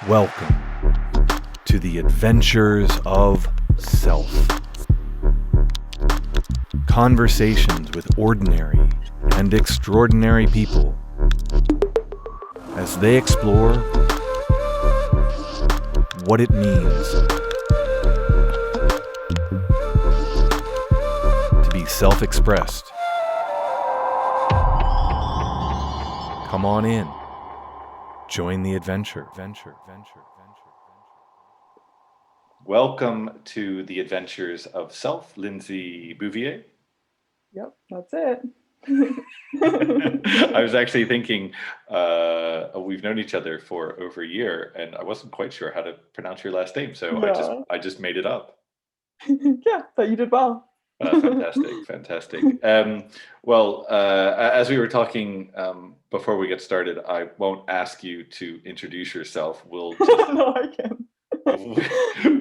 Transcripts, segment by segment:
Welcome to the adventures of self. Conversations with ordinary and extraordinary people as they explore what it means to be self-expressed. Come on in. Join the adventure. Welcome to the adventures of self, Lindsay Bouvier. Yep, that's it. I was actually thinking, we've known each other for over a year, and I wasn't quite sure how to pronounce your last name, so Yeah. I just made it up. Yeah, but you did well. Fantastic. As we were talking before we get started, I won't ask you to introduce yourself. No, I can.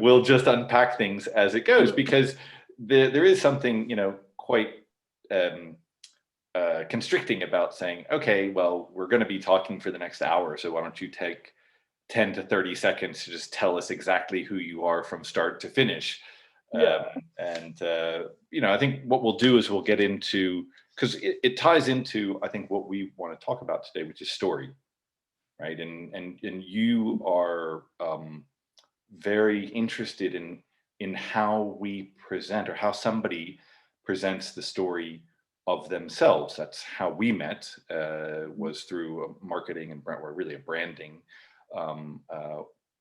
We'll just unpack things as it goes, because there is something, quite constricting about saying, okay, well, we're going to be talking for the next hour, so why don't you take 10 to 30 seconds to just tell us exactly who you are from start to finish. Yeah. I think what we'll do is we'll get into, because it ties into, I think, what we want to talk about today, which is story, right? And you are very interested in how we present, or how somebody presents the story of themselves. That's how we met, was through marketing and really a branding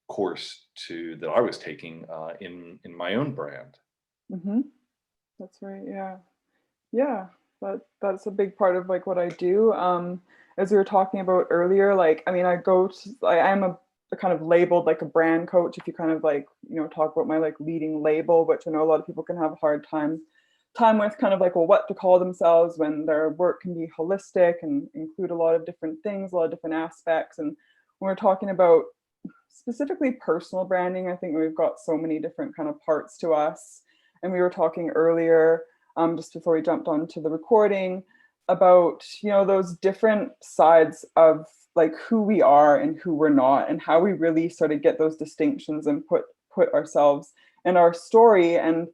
course that I was taking in my own brand. hmm That's right. Yeah. Yeah. That's a big part of like what I do. As we were talking about earlier, I am a kind of labeled like a brand coach. If you kind of like, talk about my like leading label, which I know a lot of people can have a hard time with, kind of like, well, what to call themselves when their work can be holistic and include a lot of different things, a lot of different aspects. And when we're talking about specifically personal branding, I think we've got so many different kind of parts to us. And we were talking earlier, just before we jumped onto the recording, about those different sides of like who we are and who we're not, and how we really sort of get those distinctions and put ourselves and our story and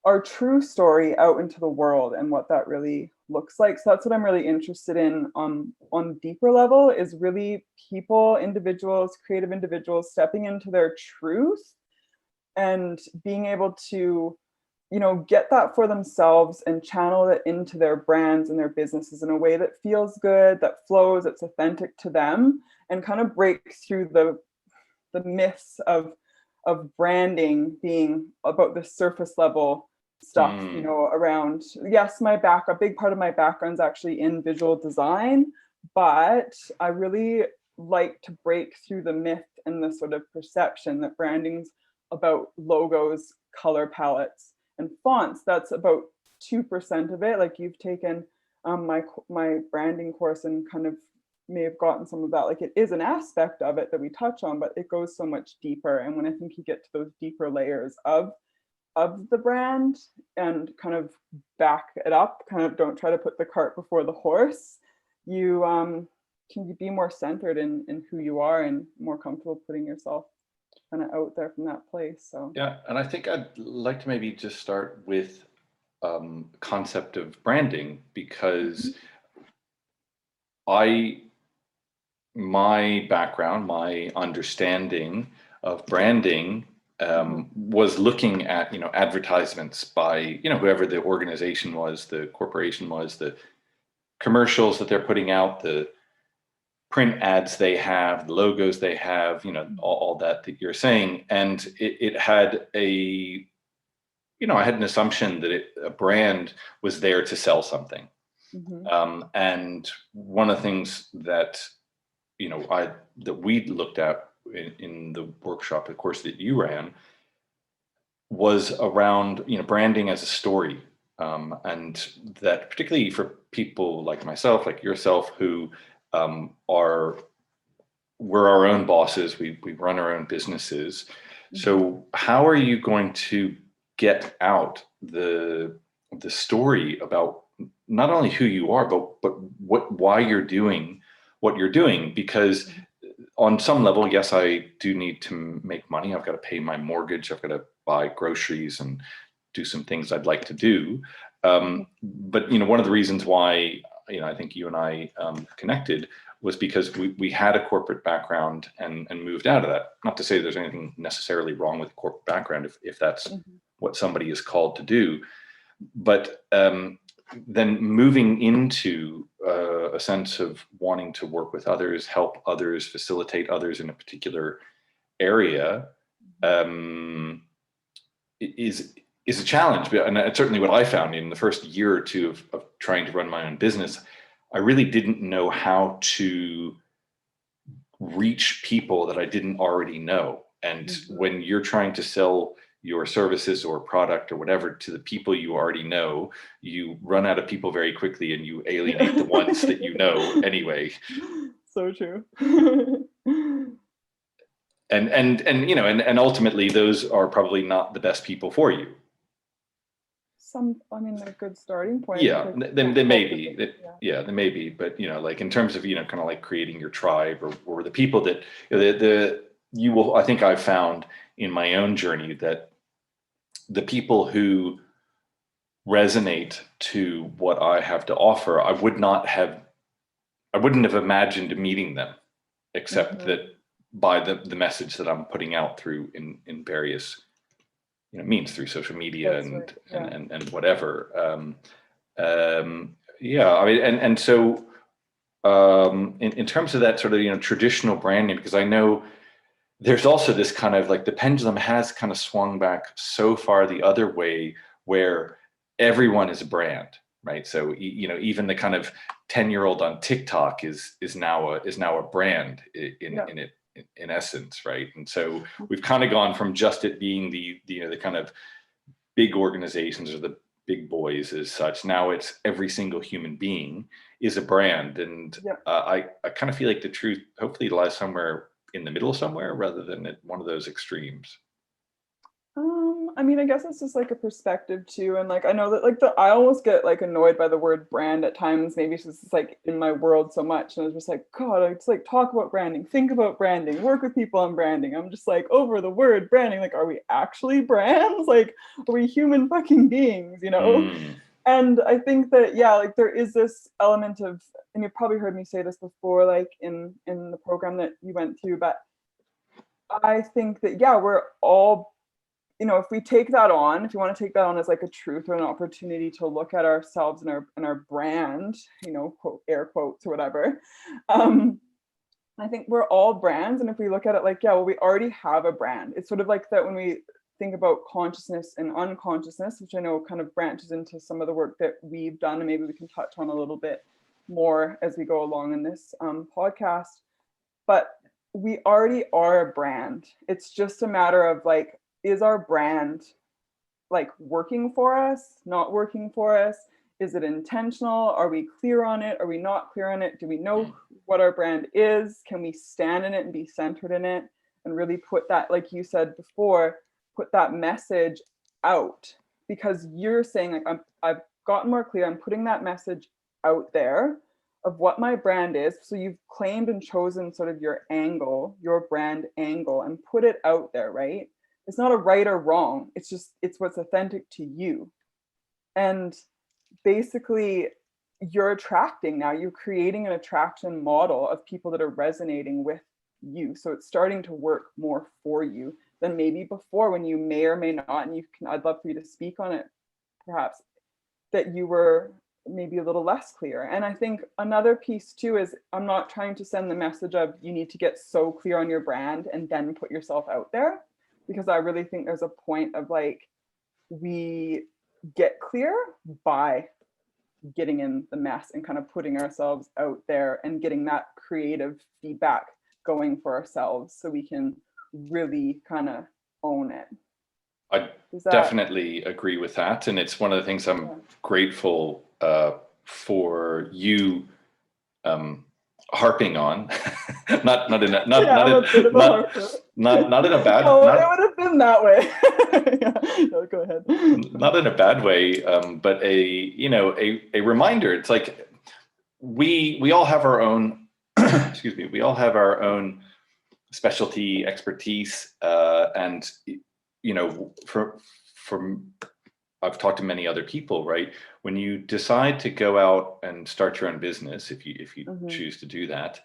our true story out into the world, and what that really looks like. So that's what I'm really interested in on deeper level, is really people, individuals, creative individuals stepping into their truth and being able to get that for themselves and channel it into their brands and their businesses in a way that feels good, that flows, that's authentic to them, and kind of break through the myths of branding being about the surface level stuff, around, yes, a big part of my background is actually in visual design, but I really like to break through the myth and the sort of perception that branding's about logos, color palettes, and fonts. That's about 2% of it. Like, you've taken my branding course and kind of may have gotten some of that. Like, it is an aspect of it that we touch on, but it goes so much deeper. And when I think you get to those deeper layers of the brand and kind of back it up, kind of don't try to put the cart before the horse, you can be more centered in who you are and more comfortable putting yourself kind of out there from that place. So Yeah, and I think I'd like to maybe just start with concept of branding, because my background, my understanding of branding was looking at advertisements by whoever the organization was, the corporation was, the commercials that they're putting out, the print ads they have, the logos they have, all that you're saying. And it had I had an assumption that a brand was there to sell something. And one of the things that we looked at in the workshop, of course, that you ran, was around branding as a story, and that particularly for people like myself, like yourself, who we're our own bosses, we run our own businesses. So how are you going to get out the story about not only who you are, but why you're doing what you're doing? Because on some level, yes, I do need to make money. I've got to pay my mortgage. I've got to buy groceries and do some things I'd like to do. But one of the reasons why I think you and I connected was because we had a corporate background and moved out of that. Not to say there's anything necessarily wrong with corporate background if that's what somebody is called to do, but then moving into a sense of wanting to work with others, help others, facilitate others in a particular area is a challenge. And it's certainly what I found in the first year or two of trying to run my own business. I really didn't know how to reach people that I didn't already know. And when you're trying to sell your services or product or whatever to the people you already know, you run out of people very quickly and you alienate the ones that you know anyway. So true. And ultimately those are probably not the best people for you. They're a good starting point. Yeah, they may be. They may be. But like in terms of kind of like creating your tribe or the people that you will. I think I've found in my own journey that the people who resonate to what I have to offer, I wouldn't have imagined meeting them, except that by the message that I'm putting out through in various means, through social media and whatever. I mean, and so in terms of that sort of traditional branding, because I know there's also this kind of like the pendulum has kind of swung back so far the other way where everyone is a brand, right? So even the kind of 10-year-old on TikTok is now a brand in essence, right? And so we've kind of gone from just it being the kind of big organizations or the big boys as such. Now it's every single human being is a brand, and I kind of feel like the truth hopefully lies somewhere in the middle somewhere rather than at one of those extremes. I mean, I guess it's just like a perspective too. And like, I know that like I almost get like annoyed by the word brand at times. Maybe it's just like in my world so much. And I was just like, God, it's like talk about branding, think about branding, work with people on branding. I'm just like over the word branding. Like, are we actually brands? Like, are we human fucking beings, And I think that, like there is this element of, and you've probably heard me say this before, like in the program that you went through, but I think that, we're all, if we take that on, if you want to take that on as like a truth or an opportunity to look at ourselves and our brand, quote, air quotes or whatever, I think we're all brands. And if we look at it like, we already have a brand. It's sort of like that when we think about consciousness and unconsciousness, which I know kind of branches into some of the work that we've done, and maybe we can touch on a little bit more as we go along in this podcast. But we already are a brand. It's just a matter of like, is our brand like working for us, not working for us? Is it intentional? Are we clear on it? Are we not clear on it? Do we know what our brand is? Can we stand in it and be centered in it and really put that, like you said before, put that message out? Because you're saying like, I've gotten more clear. I'm putting that message out there of what my brand is. So you've claimed and chosen sort of your angle, your brand angle, and put it out there, right? It's not a right or wrong. It's what's authentic to you. And basically you're attracting now, you're creating an attraction model of people that are resonating with you. So it's starting to work more for you than maybe before when you may or may not, and I'd love for you to speak on it, perhaps, that you were maybe a little less clear. And I think another piece too is I'm not trying to send the message of you need to get so clear on your brand and then put yourself out there, because I really think there's a point of like, we get clear by getting in the mess and kind of putting ourselves out there and getting that creative feedback going for ourselves so we can really kind of own it. I definitely agree with that. And it's one of the things I'm grateful for you harping on. not in a bad it would have been that way. No, go ahead. Not in a bad way, but a reminder. It's like we all have our own excuse me, we all have our own specialty expertise, and you know, from I've talked to many other people, right? When you decide to go out and start your own business, if you Mm-hmm. choose to do that,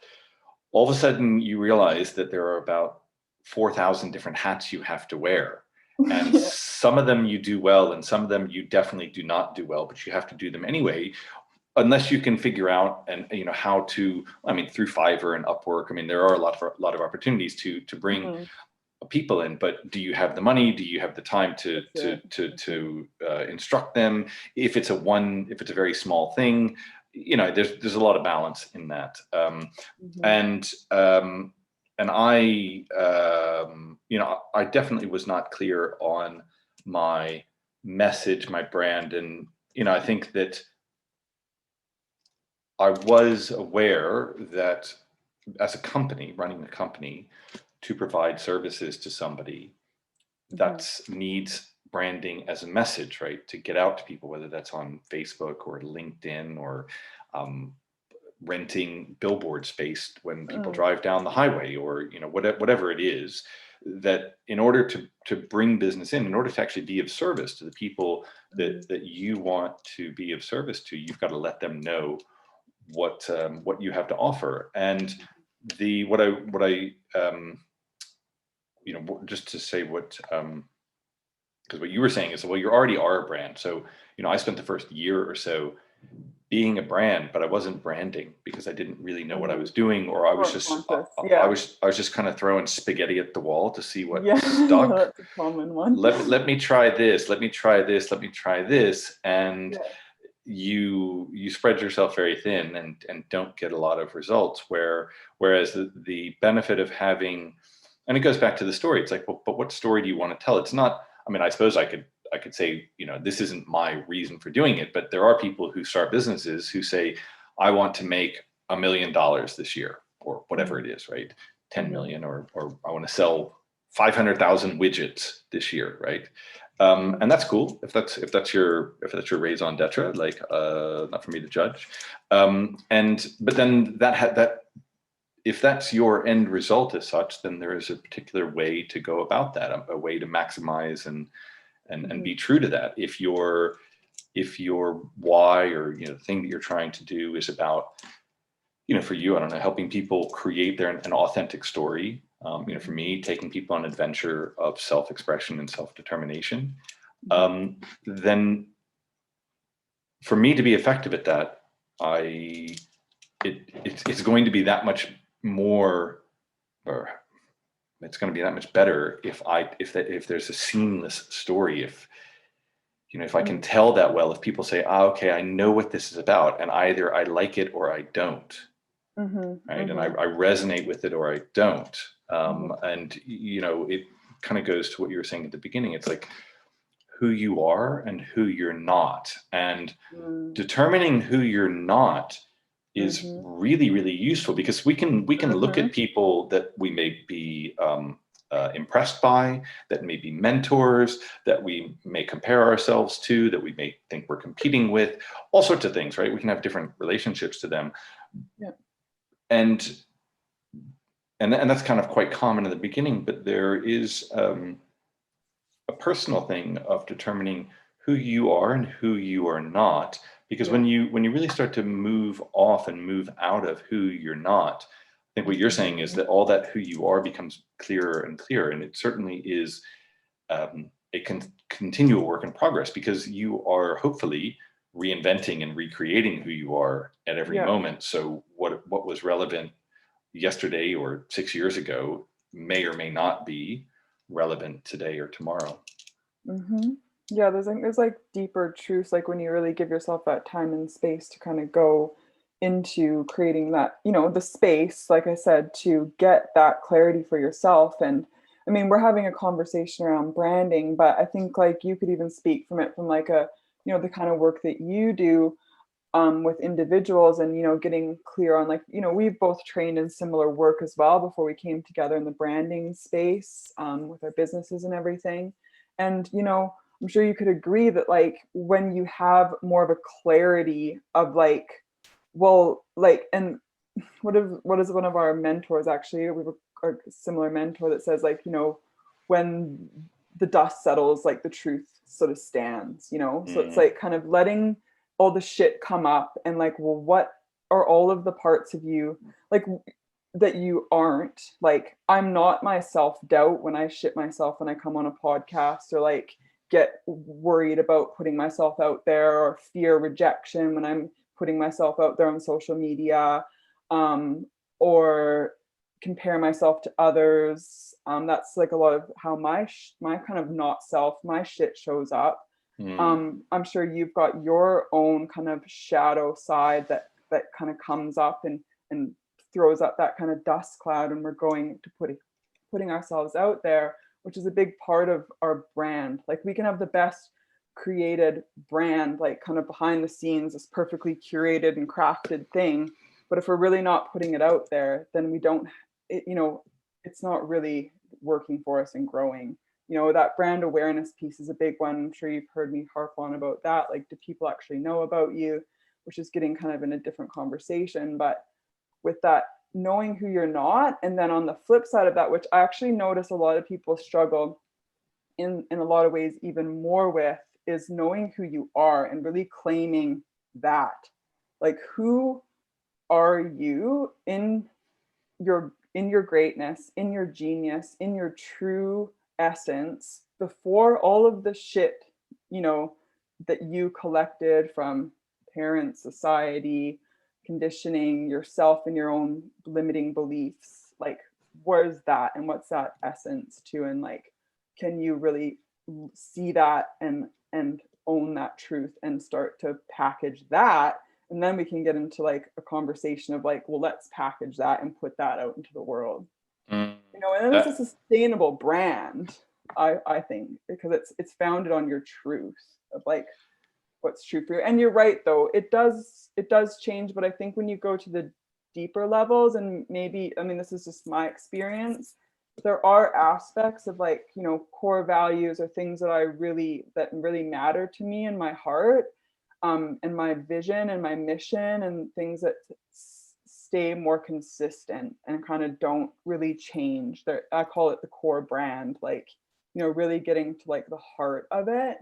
all of a sudden you realize that there are about 4,000 different hats you have to wear. And Yeah. some of them you do well, and some of them you definitely do not do well, but you have to do them anyway, unless you can figure out and how to. I mean, through Fiverr and Upwork, I mean, there are a lot of opportunities to bring Mm-hmm. people in, but do you have the money? Do you have the time to That's it. instruct them? If it's a very small thing, there's a lot of balance in that. Mm-hmm. And I definitely was not clear on my message, my brand, and I think that I was aware that as a company, running a company, to provide services to somebody Mm-hmm. that needs branding as a message, right? To get out to people, whether that's on Facebook or LinkedIn or um, renting billboard space when people Mm-hmm. drive down the highway, or whatever it is, that in order to bring business in order to actually be of service to the people that you want to be of service to, you've got to let them know what you have to offer. And the what I just to say what because what you were saying is, well, you already are a brand. So I spent the first year or so being a brand, but I wasn't branding because I didn't really know what I Mm-hmm. was doing, or I was Weren't just conscious. Yeah. I was just kind of throwing spaghetti at the wall to see what Yeah. stuck. That's a common one. Let me try this, let me try this, let me try this, and Yeah. you spread yourself very thin and don't get a lot of results. Whereas the benefit of having, and it goes back to the story. It's like, well, but what story do you want to tell? It's not. I mean, I suppose I could say, this isn't my reason for doing it, but there are people who start businesses who say, I want to make $1 million this year, or whatever Mm-hmm. it is, right? 10 Mm-hmm. million, or I want to sell 500,000 widgets this year, right? And that's cool if that's your raison d'etre, like not for me to judge. But then that if that's your end result as such, then there is a particular way to go about that, a way to maximize and Mm-hmm. be true to that. If your why, or the thing that you're trying to do is about, for you, I don't know, helping people create an authentic story. For me, taking people on an adventure of self-expression and self-determination. Mm-hmm. Then for me to be effective at that, it's going to be that much more, or it's going to be that much better if there's a seamless story. If I can tell that well, if people say, okay, I know what this is about, and either I like it or I don't, Mm-hmm. right? And I Mm-hmm. resonate with it or I don't. Mm-hmm. And it kind of goes to what you were saying at the beginning. It's like who you are and who you're not. And determining who you're not is Mm-hmm. really, really useful, because we can look Mm-hmm. at people that we may be impressed by, that may be mentors, that we may compare ourselves to, that we may think we're competing with, all sorts of things, right? We can have different relationships to them. Yeah. And that's kind of quite common in the beginning, but there is a personal thing of determining who you are and who you are not. Because Yeah. when you really start to move off and move out of who you're not, I think what you're saying is that all that who you are becomes clearer and clearer. And it certainly is a continual work in progress, because you are hopefully reinventing and recreating who you are at every Yeah. moment. So what was relevant yesterday or 6 years ago may or may not be relevant today or tomorrow. Mm-hmm. Yeah, there's deeper truths, like when you really give yourself that time and space to kind of go into creating that, the space, like I said, to get that clarity for yourself. And I mean, we're having a conversation around branding, but I think like you could even speak from it from like the kind of work that you do with individuals, and getting clear on, like, we've both trained in similar work as well before we came together in the branding space, with our businesses and everything. And I'm sure you could agree that like when you have more of a clarity of like, well, like, and what is one of our mentors, actually, we have a similar mentor that says, like, you know, when the dust settles, like the truth sort of stands, you know. So it's like kind of letting all the shit come up and like, well, what are all of the parts of you, like, that you aren't, like, I'm not my self-doubt when I shit myself when I come on a podcast, or like get worried about putting myself out there, or fear rejection when I'm putting myself out there on social media, or compare myself to others. That's like a lot of how my kind of not self, my shit shows up. I'm sure you've got your own kind of shadow side that kind of comes up and throws up that kind of dust cloud, and we're going to putting ourselves out there, which is a big part of our brand. Like, we can have the best created brand, like kind of behind the scenes, this perfectly curated and crafted thing, but if we're really not putting it out there, then we don't, you know, it's not really working for us and growing. You know, that brand awareness piece is a big one. I'm sure you've heard me harp on about that. Like, do people actually know about you? Which is getting kind of in a different conversation. But with that, knowing who you're not, and then on the flip side of that, which I actually notice a lot of people struggle in a lot of ways even more with, is knowing who you are and really claiming that. Like, who are you in your greatness, in your genius, in your true essence, before all of the shit, you know, that you collected from parents, society, conditioning, yourself, and your own limiting beliefs. Like, where's that, and what's that essence to, and like, can you really see that and own that truth and start to package that? And then we can get into like a conversation of like, well, let's package that and put that out into the world. You know, and then it's a sustainable brand, I think, because it's founded on your truth of like what's true for you. And you're right, though, it does change, but I think when you go to the deeper levels, and maybe, I mean, this is just my experience, there are aspects of like, you know, core values or things that really matter to me in my heart, and my vision and my mission, and things that stay more consistent and kind of don't really change. I call it the core brand, like, you know, really getting to like the heart of it.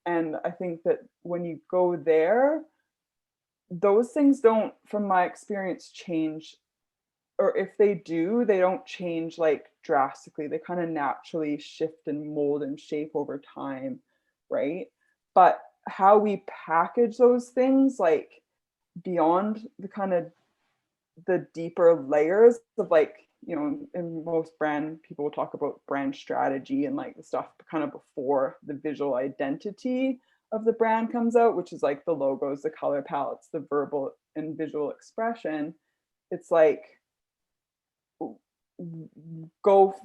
And I think that when you go there, those things don't, from my experience, change. Or if they do, they don't change like drastically. They kind of naturally shift and mold and shape over time, right? But how we package those things, like beyond the kind of the deeper layers of like, you know, in most brand, people will talk about brand strategy and like the stuff kind of before the visual identity of the brand comes out, which is like the logos, the color palettes, the verbal and visual expression. It's like, go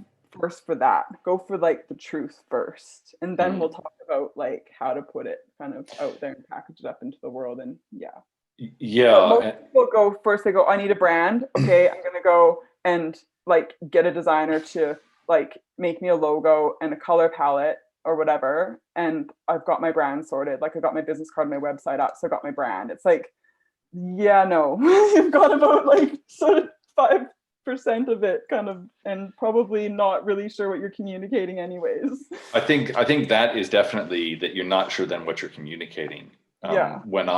first for that. Go for like the truth first. And then we'll talk about like how to put it kind of out there and package it up into the world. And yeah. But most people go first, they go, I need a brand. Okay, I'm gonna go and like get a designer to like make me a logo and a color palette or whatever. And I've got my brand sorted. Like, I got my business card, my website up, so I got my brand. It's like, yeah, no, you've got about like sort of 5% of it kind of, and probably not really sure what you're communicating anyways. I think that is definitely that you're not sure then what you're communicating. Yeah. When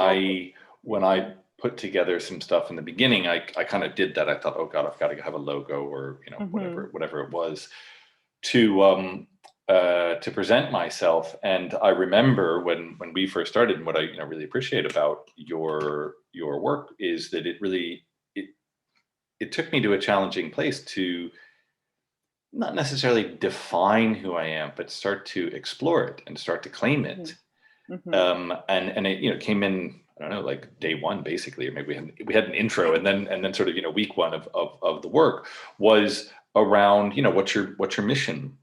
I put together some stuff in the beginning, I kind of did that. I thought, oh God, I've got to have a logo, or, you know, whatever it was to present myself. And I remember when we first started, and what I, you know, really appreciate about your work is that it took me to a challenging place to not necessarily define who I am, but start to explore it and start to claim it. And it, you know, came in, I don't know, like day one, basically, or maybe we had an intro, and then sort of, you know, week one of the work was around, you know, what's your mission,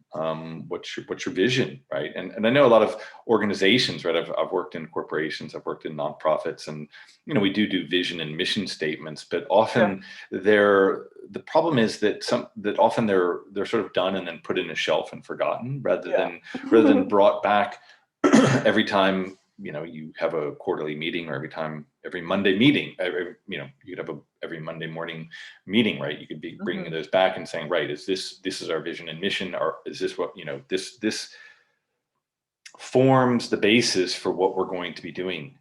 what's your vision, right? And I know a lot of organizations, right? I've worked in corporations, I've worked in nonprofits, and, you know, we do vision and mission statements, but often the problem is that often they're sort of done and then put in a shelf and forgotten, rather than brought back every time you have a quarterly meeting, or every Monday meeting, you'd have every Monday morning meeting, right? You could be bringing those back and saying, right, this is our vision and mission, or is this what, this forms the basis for what we're going to be doing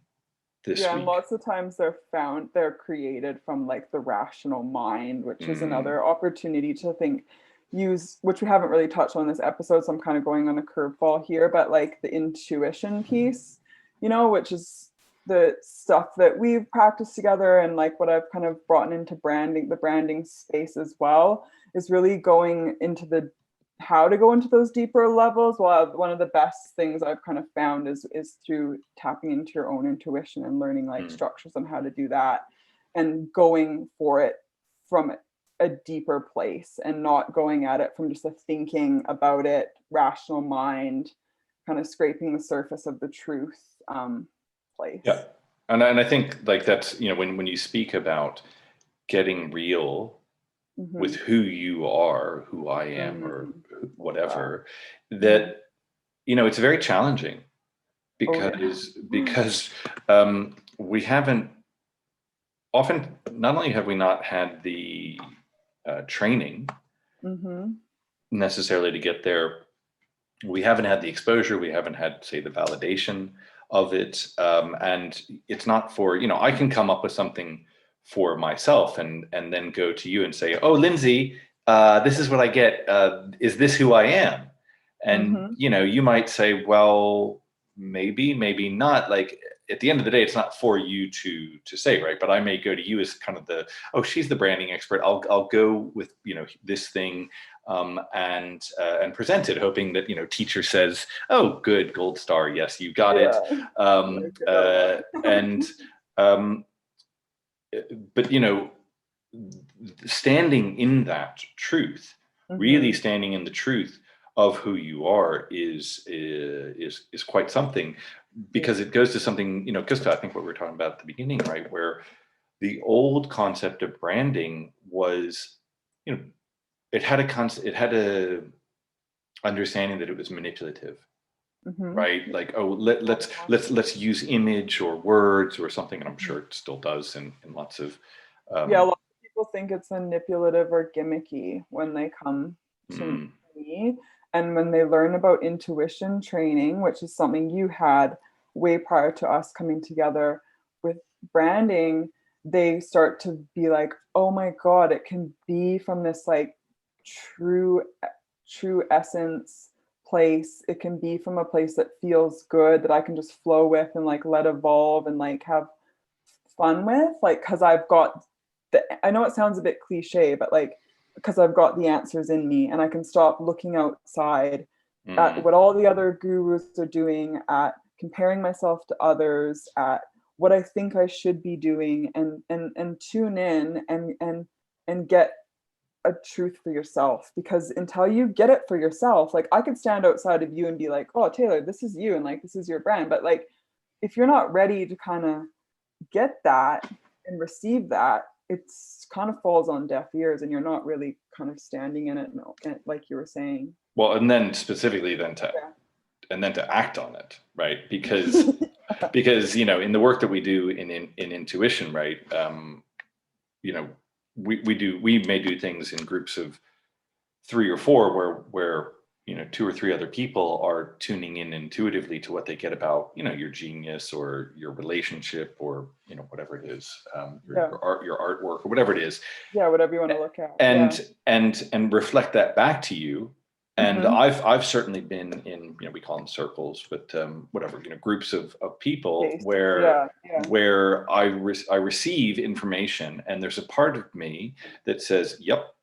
this Yeah, and week. lots of times they're created from like the rational mind, which is another opportunity to use, which we haven't really touched on this episode, so I'm kind of going on a curveball here, but like the intuition piece, which is the stuff that we've practiced together, and like what I've kind of brought into the branding space as well, is really going into how to go into those deeper levels. Well, one of the best things I've kind of found is through tapping into your own intuition and learning like structures on how to do that, and going for it from a deeper place, and not going at it from just a thinking about it, rational mind, kind of scraping the surface of the truth place. Yeah. And I think like that's, when you speak about getting real with who you are, who I am, or whatever, that, it's very challenging because we haven't often, not only have we not had the training necessarily to get there, we haven't had the exposure, we haven't had, say, the validation of it, and it's not for, I can come up with something for myself and then go to you and say, oh, Lindsay, this is what I get, is this who I am? And you might say, well, maybe not. Like, at the end of the day, it's not for you to say, right? But I may go to you as kind of she's the branding expert, I'll go with this thing, and present it, hoping that teacher says, oh, good, gold star, yes, you got it. But standing in that truth, really standing in the truth of who you are is quite something, because it goes to something, goes to, I think, what we were talking about at the beginning, right? Where the old concept of branding was, it had a understanding that it was manipulative, right? Like, oh, let's use image or words or something, and I'm sure it still does in lots of a lot of people think it's manipulative or gimmicky when they come to me, and when they learn about intuition training, which is something you had way prior to us coming together with branding, they start to be like, oh my God, it can be from this like true essence place. It can be from a place that feels good, that I can just flow with and like let evolve and like have fun with, like, because I've got I know it sounds a bit cliche, but like, because I've got the answers in me, and I can stop looking outside at what all the other gurus are doing, at comparing myself to others, at what I think I should be doing, and tune in and get a truth for yourself. Because until you get it for yourself, like, I could stand outside of you and be like, oh, Taylor, this is you, and like, this is your brand. But like, if you're not ready to kind of get that and receive that, it's kind of falls on deaf ears, and you're not really kind of standing in it, like you were saying. Well, and then specifically then to act on it, right? Because because in the work that we do in intuition, right, we may do things in groups of 3 or 4 where 2 or 3 other people are tuning in intuitively to what they get about your genius or your relationship, or whatever it is, your artwork, or whatever it is, whatever you want to look at, and reflect that back to you. And I've certainly been in, we call them circles, but whatever, groups of people where I receive information, and there's a part of me that says, yep,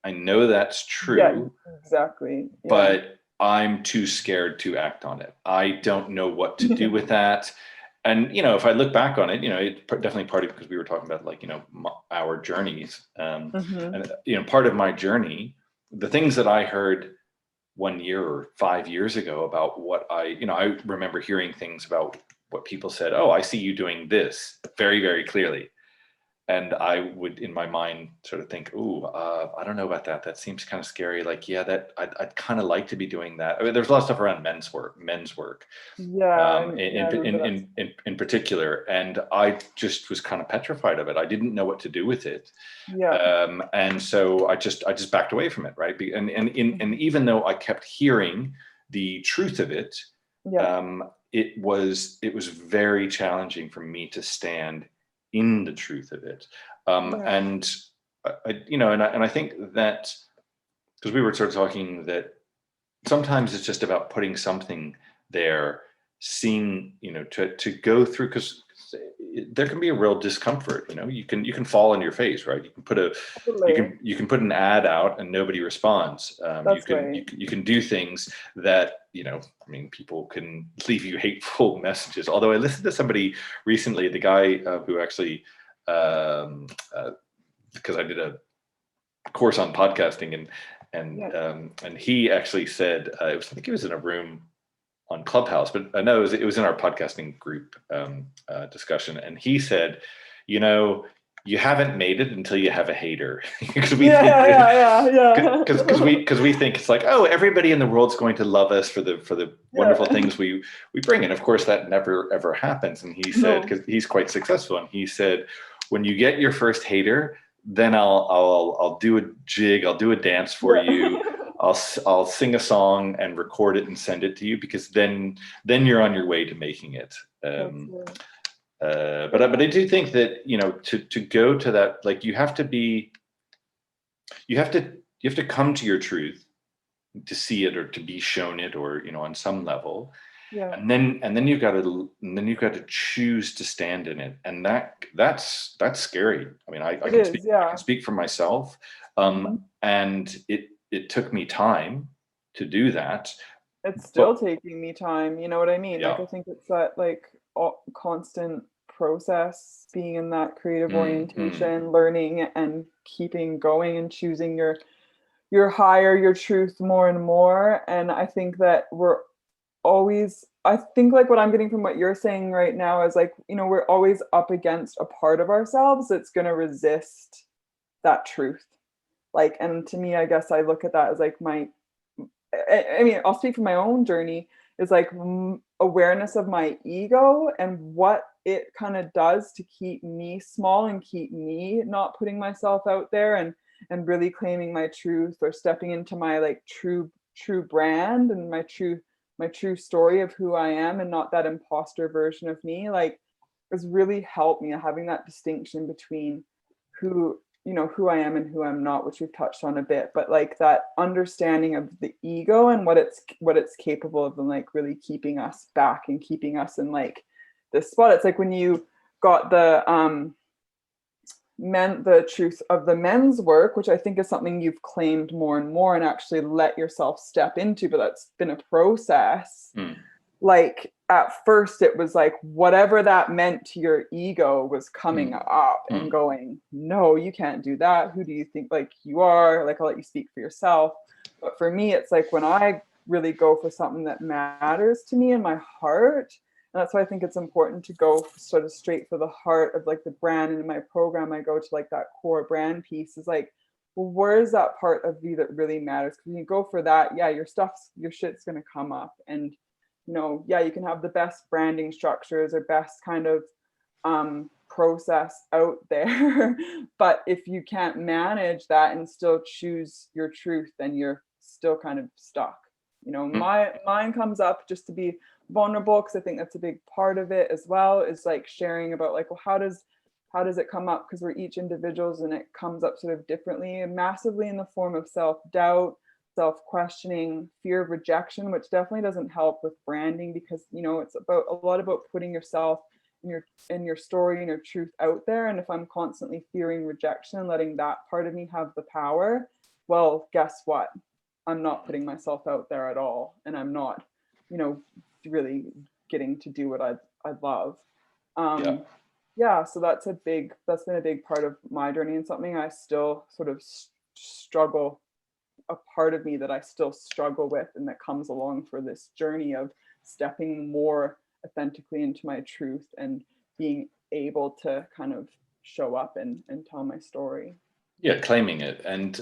I know that's true. Yeah, exactly. Yeah. But I'm too scared to act on it. I don't know what to do with that. And, if I look back on it, it's definitely partly because we were talking about, like, our journeys. And, part of my journey, the things that I heard 1 year or 5 years ago about what I remember hearing things about what people said, oh, I see you doing this very, very clearly. and I would, in my mind, sort of think, "Ooh, I don't know about that. That seems kind of scary. Like, yeah, that I'd kind of like to be doing that." I mean, there's a lot of stuff around men's work, Yeah, yeah, I remember that. in particular, and I just was kind of petrified of it. I didn't know what to do with it, Yeah. and so I just backed away from it, right? And even though I kept hearing the truth of it, Yeah. it was very challenging for me to stand in the truth of it, Yeah. and and I think that, because we were sort of talking that sometimes it's just about putting something there, seeing, to go through, because there can be a real discomfort. You can fall on your face, right? Totally. You can put an ad out and nobody responds. That's right. You can do things that, I mean, people can leave you hateful messages. Although I listened to somebody recently, the guy who actually, um, uh, because I did a course on podcasting, Yeah. and he actually said, I think it was in a room on Clubhouse, but no, it was in our podcasting group discussion, and he said, you know, you haven't made it until you have a hater, because we Yeah, think, yeah, yeah, yeah. because we think it's like, oh, everybody in the world's going to love us for the wonderful Yeah. things we bring, and of course that never ever happens. And he said, No. because he's quite successful, and he said, when you get your first hater, then I'll do a jig, I'll do a dance for Yeah. you, I'll sing a song and record it and send it to you, because then you're on your way to making it. That's right. But I do think that, to go to that, like, you have to come to your truth to see it, or to be shown it, or, on some level, Yeah. and then you've got to choose to stand in it, and that's scary. I mean, It is, I can yeah. speak for myself, Mhm. and it took me time to do that, It's still but taking me time, you know what I mean? Like, yeah. I think it's that, like, constant process, being in that creative Mm. orientation, learning and keeping going and choosing your higher, your truth more and more, and I think that I think, like, what I'm getting from what you're saying right now is, like, we're always up against a part of ourselves that's gonna resist that truth. Like, and to me, I guess I look at that as, like, I mean, I'll speak from my own journey, is like, awareness of my ego and what it kind of does to keep me small and keep me not putting myself out there, and really claiming my truth, or stepping into my, like, true brand, and my true story of who I am, and not that imposter version of me, like, has really helped me, having that distinction between who I am and who I'm not, which we've touched on a bit, but, like, that understanding of the ego and what it's capable of, and, like, really keeping us back and keeping us in, like, this spot. It's like when you got the truth of the men's work, which I think is something you've claimed more and more and actually let yourself step into, but that's been a process. Mm. Like, at first it was like whatever that meant to your ego was coming Mm. up and Mm. going, no, you can't do that. Who do you think, like, you are? Like, I'll let you speak for yourself. But for me, it's like when I really go for something that matters to me in my heart, and that's why I think it's important to go sort of straight for the heart of, like, the brand. And in my program, I go to, like, that core brand piece, is like, well, where's that part of you that really matters? Because when you go for that, yeah, your shit's gonna come up. And yeah, you can have the best branding structures or best kind of process out there. But if you can't manage that and still choose your truth, then you're still kind of stuck. Mm. Mine comes up just to be vulnerable, because I think that's a big part of it as well, is like sharing about, like, well, how does it come up? Because we're each individuals, and it comes up sort of differently, and massively in the form of self-doubt, self-questioning, fear of rejection, which definitely doesn't help with branding, because it's about a lot about putting yourself and your story and your truth out there. And if I'm constantly fearing rejection and letting that part of me have the power, well, guess what? I'm not putting myself out there at all, and I'm not, you know, really getting to do what I'd love. Yeah. Yeah, so that's been a big part of my journey, and something I still sort of struggle a part of me that I still struggle with, and that comes along for this journey of stepping more authentically into my truth and being able to kind of show up and tell my story. Yeah, claiming it. And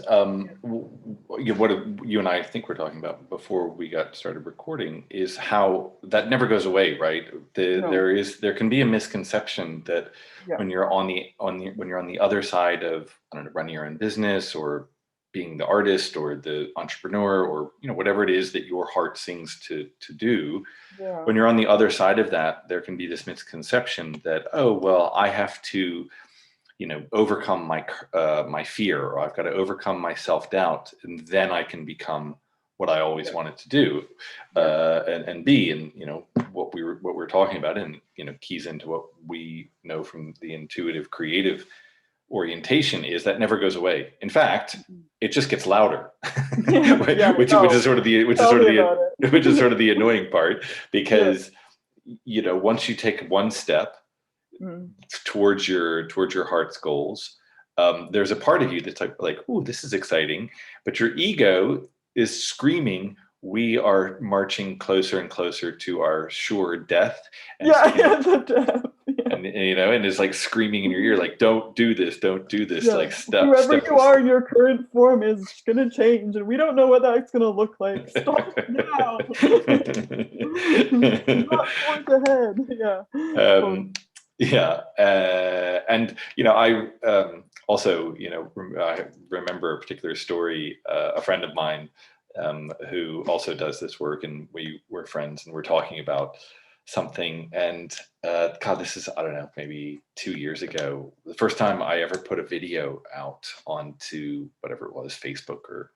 what you and I think we're talking about before we got started recording is how that never goes away, right? No. There can be a misconception that Yeah. when you're when you're on the other side of, I don't know, running your own business or being the artist or the entrepreneur or, you know, whatever it is that your heart sings to do, Yeah. when you're on the other side of that, there can be this misconception that, oh, well, I have to, you know, overcome my fear, or I've got to overcome my self-doubt, and then I can become what I always Yeah. wanted to do, Yeah. and be. And you know what we're talking about, and you know, keys into what we know from the intuitive creative orientation is that never goes away. In fact, it just gets louder, Yeah. which No. is sort of the Tell me about it. which is sort of the annoying part, Yeah. because you know, once you take one step Mm. towards your heart's goals, there's a part of you that's like, oh, this is exciting, but your ego is screaming, we are marching closer and closer to our sure death. And Yeah. you know, Yeah. The death. Yeah. and you know, and it's like screaming in your ear, like, don't do this, Yeah. like Whoever step you are in your current form is gonna change, and we don't know what that's gonna look like. Stop now. Do not forge ahead. Yeah. um, yeah, and you know, I also, you know, I remember a particular story. A friend of mine who also does this work, and we were friends, and we're talking about something. And God, this is, I don't know, maybe 2 years ago, the first time I ever put a video out onto whatever it was, Facebook or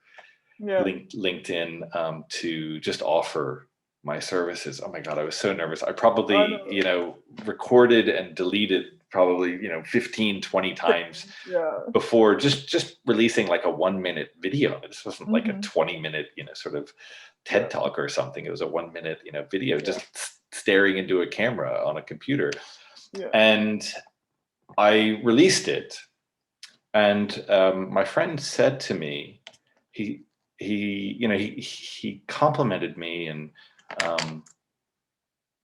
Yeah. LinkedIn, to just offer my services. Oh my God, I was so nervous. I I probably, know. you know, recorded and deleted probably, you know, 15, 20 times Yeah. before just releasing like a 1 minute video. This wasn't like a Mm-hmm. 20-minute, you know, sort of Yeah. TED talk or something. It was a 1 minute, you know, video, Yeah. just staring into a camera on a computer. Yeah. And I released it. And my friend said to me, he, you know, he complimented me and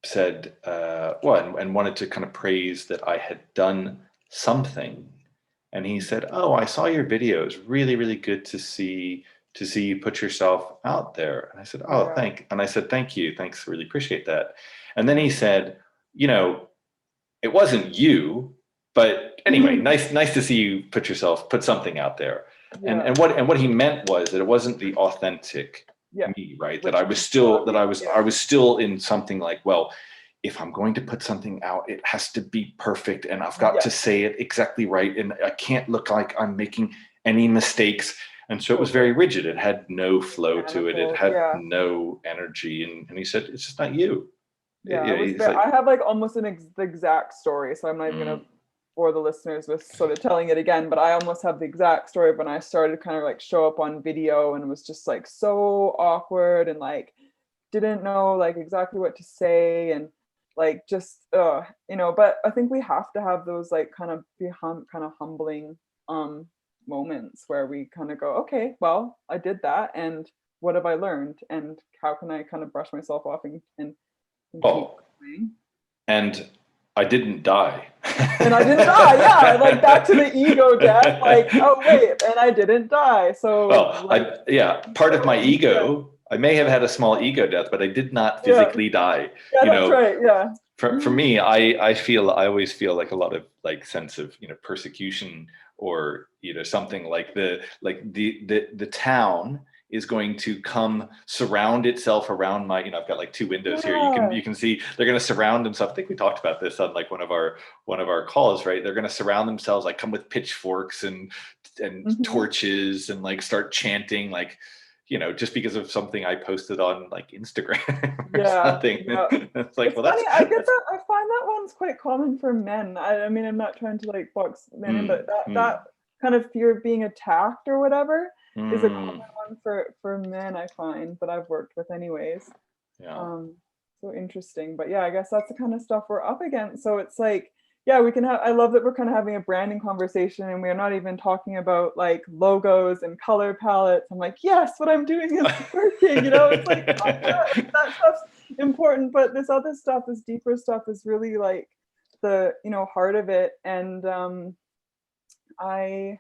said, well, and wanted to kind of praise that I had done something. And he said, oh, I saw your video. It was really, really good to see you put yourself out there. And I said, oh, Yeah. and I said, thank you. Thanks. Really appreciate that. And then he said, you know, it wasn't you, but anyway, nice to see you put something out there. Yeah. And what he meant was that it wasn't the authentic Yeah. me, right? Which That I was is still what we- yeah. I was still in something like, well, if I'm going to put something out, it has to be perfect, and I've got Yeah. to say it exactly right, and I can't look like I'm making any mistakes. And so it was very rigid. It had no flow to it. It had Yeah. no energy. And he said, it's just not you. Yeah. Yeah, he's like, I have like almost an the exact story, so I'm not even mm, gonna bore the listeners with sort of telling it again, but I almost have the exact story of when I started kind of like show up on video and was just like so awkward and like didn't know like exactly what to say and like just you know, but I think we have to have those like kind of kind of humbling moments where we kind of go, okay, well, I did that, and what have I learned, and how can I kind of brush myself off and keep oh, going. and I didn't die. And I didn't die. Yeah, like back to the ego death. Like, oh wait, and I didn't die. So, Well, like, part of my yeah, ego, I may have had a small ego death, but I did not yeah, physically die. yeah, You that's know, right. Yeah, for me, I always feel like a lot of like sense of, you know, persecution, or, you know, something like the town is going to come surround itself around my, you know, I've got like two windows here. yeah, You can see they're going to surround themselves. I think we talked about this on like one of our calls, right? They're going to surround themselves, like come with pitchforks and mm-hmm. torches and like start chanting, like, you know, just because of something I posted on like Instagram or Yeah, something. yeah. It's like, It's well, funny. I get that's that. I find that one's quite common for men. I mean, I'm not trying to like box men in, but that kind of fear of being attacked or whatever is a common one for men. I find that I've worked with, anyways. yeah. Um, so interesting. But yeah, I guess that's the kind of stuff we're up against. So it's like, yeah, we can have, I love that we're kind of having a branding conversation and we're not even talking about like logos and color palettes. I'm like, yes, what I'm doing is working, you know, it's like, oh, yeah, that stuff's important, but this other stuff, this deeper stuff is really like the, you know, heart of it. And I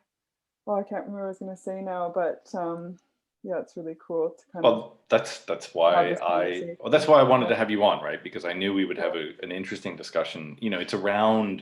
well, I can't remember what I was going to say now, but yeah, it's really cool to kind of Well, that's have why this conversation. that's why I wanted Yeah. to have you on, right? Because I knew we would Yeah. have an interesting discussion. You know, it's around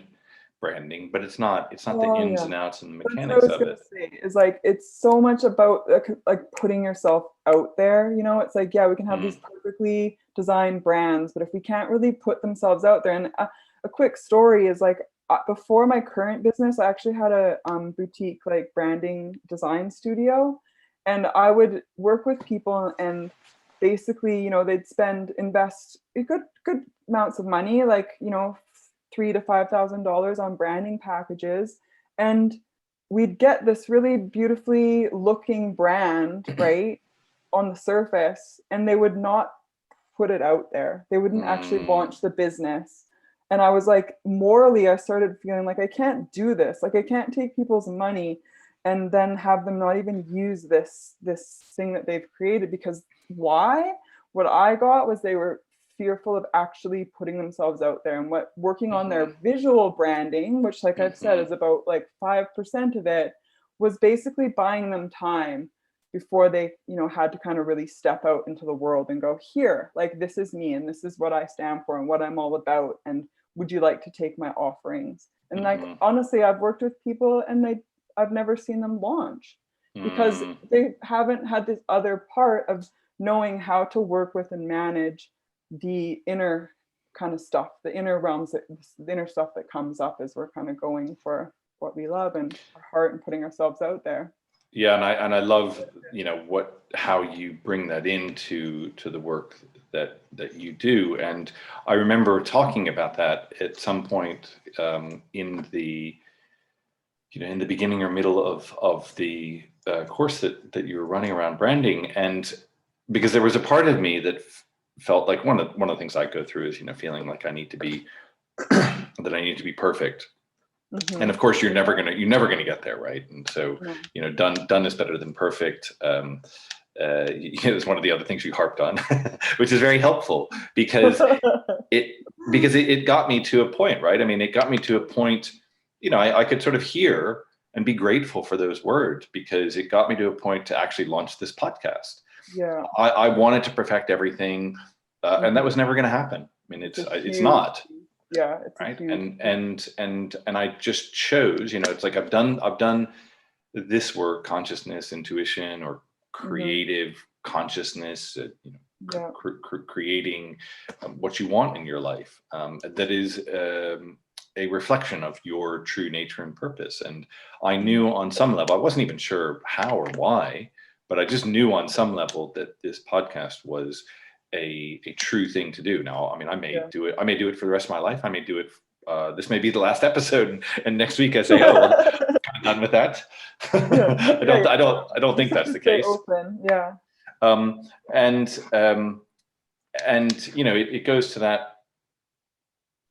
branding, but it's not the Oh ins yeah. and outs and the That's what I mechanics was of gonna it. say. Is like it's so much about like putting yourself out there. You know, it's like yeah, we can have these Mm, perfectly designed brands, but if we can't really put themselves out there, and a quick story is like before my current business, I actually had a boutique like branding design studio, and I would work with people and basically, you know, they'd invest a good amounts of money, like you know, $3,000 to $5,000 on branding packages, and we'd get this really beautifully looking brand, right, on the surface, and they would not put it out there. They wouldn't actually mm, launch the business. And I was like, morally, I started feeling like I can't do this. Like I can't take people's money and then have them not even use this thing that they've created, because why? What I got was they were fearful of actually putting themselves out there, and what working on hmm their visual branding, which like I've said hmm is about like 5% of it, was basically buying them time before they, you know, had to kind of really step out into the world and go, here, like this is me and this is what I stand for and what I'm all about, and would you like to take my offerings? And like hmm honestly, I've worked with people and I've never seen them launch because mm. they haven't had this other part of knowing how to work with and manage the inner kind of stuff, the inner realms, the inner stuff that comes up as we're kind of going for what we love and our heart and putting ourselves out there. Yeah, and I love, you know, how you bring that into the work that you do. And I remember talking about that at some point in the, you know, in the beginning or middle of the course that you were running around branding. And because there was a part of me that felt like one of the things I go through is, you know, feeling like I need to be that I need to be perfect. And Mm-hmm. of course, you're never gonna get there, right? And so, No. you know, done is better than perfect. You know, it's one of the other things you harped on, which is very helpful it because it got me to a point, right? I mean, it got me to a point, you know, I could sort of hear and be grateful for those words because it got me to a point to actually launch this podcast. Yeah. I wanted to perfect everything, and that Mm-hmm. was never going to happen. I mean, It's a it's huge not, piece. Yeah, it's a right. huge And piece. I just chose, you know, it's like I've done this work, consciousness, intuition, or Mm-hmm. creative consciousness, you know, Yeah. creating what you want in your life, that is a reflection of your true nature and purpose. And I Mm-hmm. knew on some level, I wasn't even sure how or why, but I just knew on some level that this podcast was a true thing to do. Now, I mean, Yeah. I may do it for the rest of my life. I may do it. This may be the last episode, and next week I say, "Oh, well, I'm done with that." Yeah. Yeah. I don't Just think have that's to the stay case. open. Yeah. Um, and you know, it goes to that,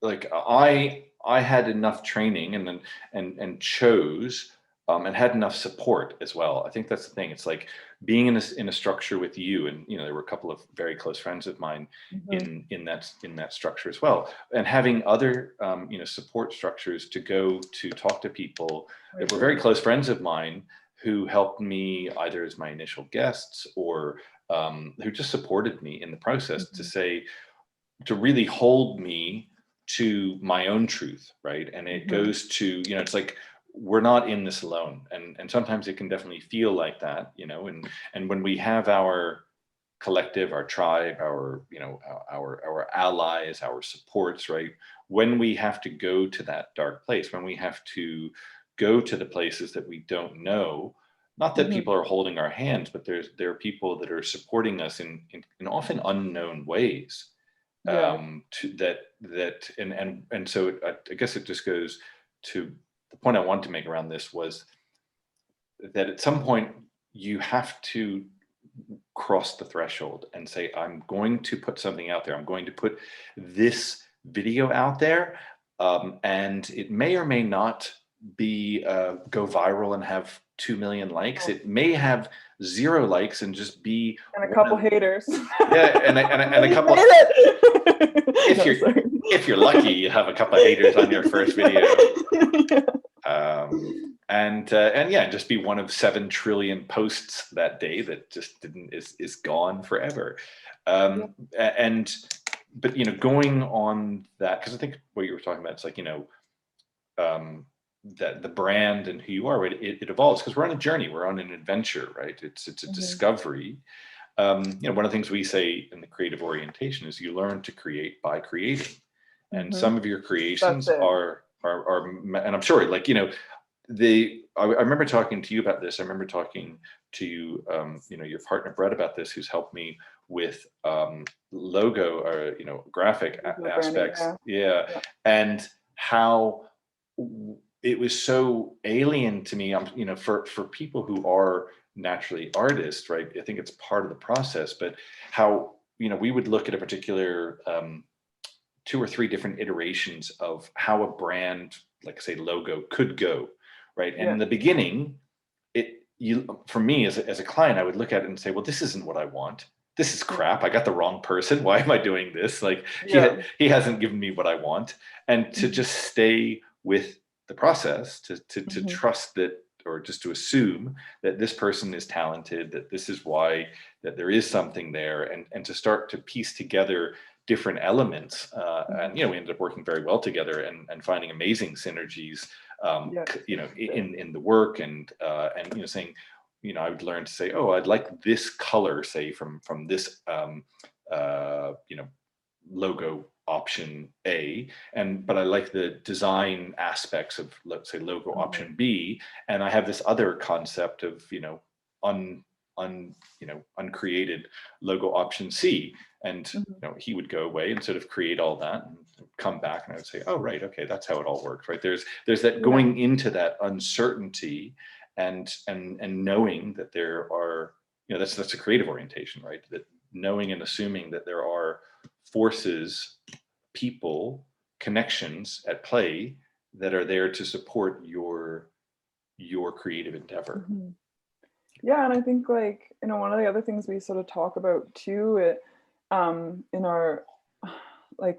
like I had enough training and chose and had enough support as well. I think that's the thing. It's like being in a structure with you, and you know, there were a couple of very close friends of mine Mm-hmm. in that structure as well, and having other you know, support structures to go to talk to people I that were very agree. close friends of mine who helped me either as my initial guests or who just supported me in the process to Mm-hmm. say, to really hold me to my own truth, right? And it Mm-hmm. goes to, you know, it's like we're not in this alone, and sometimes it can definitely feel like that, you know. And when we have our collective, our tribe, our, you know, our allies, our supports, right? When we have to go to that dark place, when we have to go to the places that we don't know, not that Mm-hmm. people are holding our hands, but there are people that are supporting us in often unknown ways, Yeah. to and so I guess it just goes to the point I wanted to make around this was that at some point you have to cross the threshold and say, I'm going to put something out there. I'm going to put this video out there, and it may or may not be go viral and have 2 million likes. Oh, It may have 0 likes and just be and a one couple of, haters. yeah, and a You couple. made it. If No, you're sorry. if you're lucky, you have a couple of haters on your first video. Yeah. Um, and yeah, just be one of 7 trillion posts that day that just didn't is gone forever. Yeah. And but going on that, because I think what you were talking about, it's like that the brand and who you are, right? It evolves because we're on a journey, we're on an adventure, right? It's a discovery. One of the things we say in the creative orientation is you learn to create by creating, and some of your That's creations it. are, and I'm sure, like I remember talking to you about this. I remember talking to your partner Brett about this, who's helped me with logo or graphic Visual branding, aspects. yeah. Yeah, Yeah. and how it was so alien to me. For people who are naturally artists, right? I think it's part of the process, but how we would look at a particular 2 or 3 different iterations of how a brand, like say logo, could go, right? And Yeah. in the beginning, for me as a client, I would look at it and say, well, this isn't what I want. This is crap. I got the wrong person. Why am I doing this? Like Yeah. he hasn't given me what I want. And to just stay with the process, to trust that, or just to assume that this person is talented, that this is why, that there is something there, and to start to piece together different elements. And we ended up working very well together and finding amazing synergies, Yeah. in the work, and saying, I would learn to say, oh, I'd like this color, say from this logo option A, but I like the design aspects of, let's say, logo option B, and I have this other concept of uncreated logo option C, and he would go away and sort of create all that and come back, and I would say, oh right, okay, that's how it all works, right? There's that going into that uncertainty, and knowing that there are, that's a creative orientation, right? That knowing and assuming that there are forces, people, connections at play that are there to support your creative endeavor. Yeah, and I think one of the other things we sort of talk about too, in our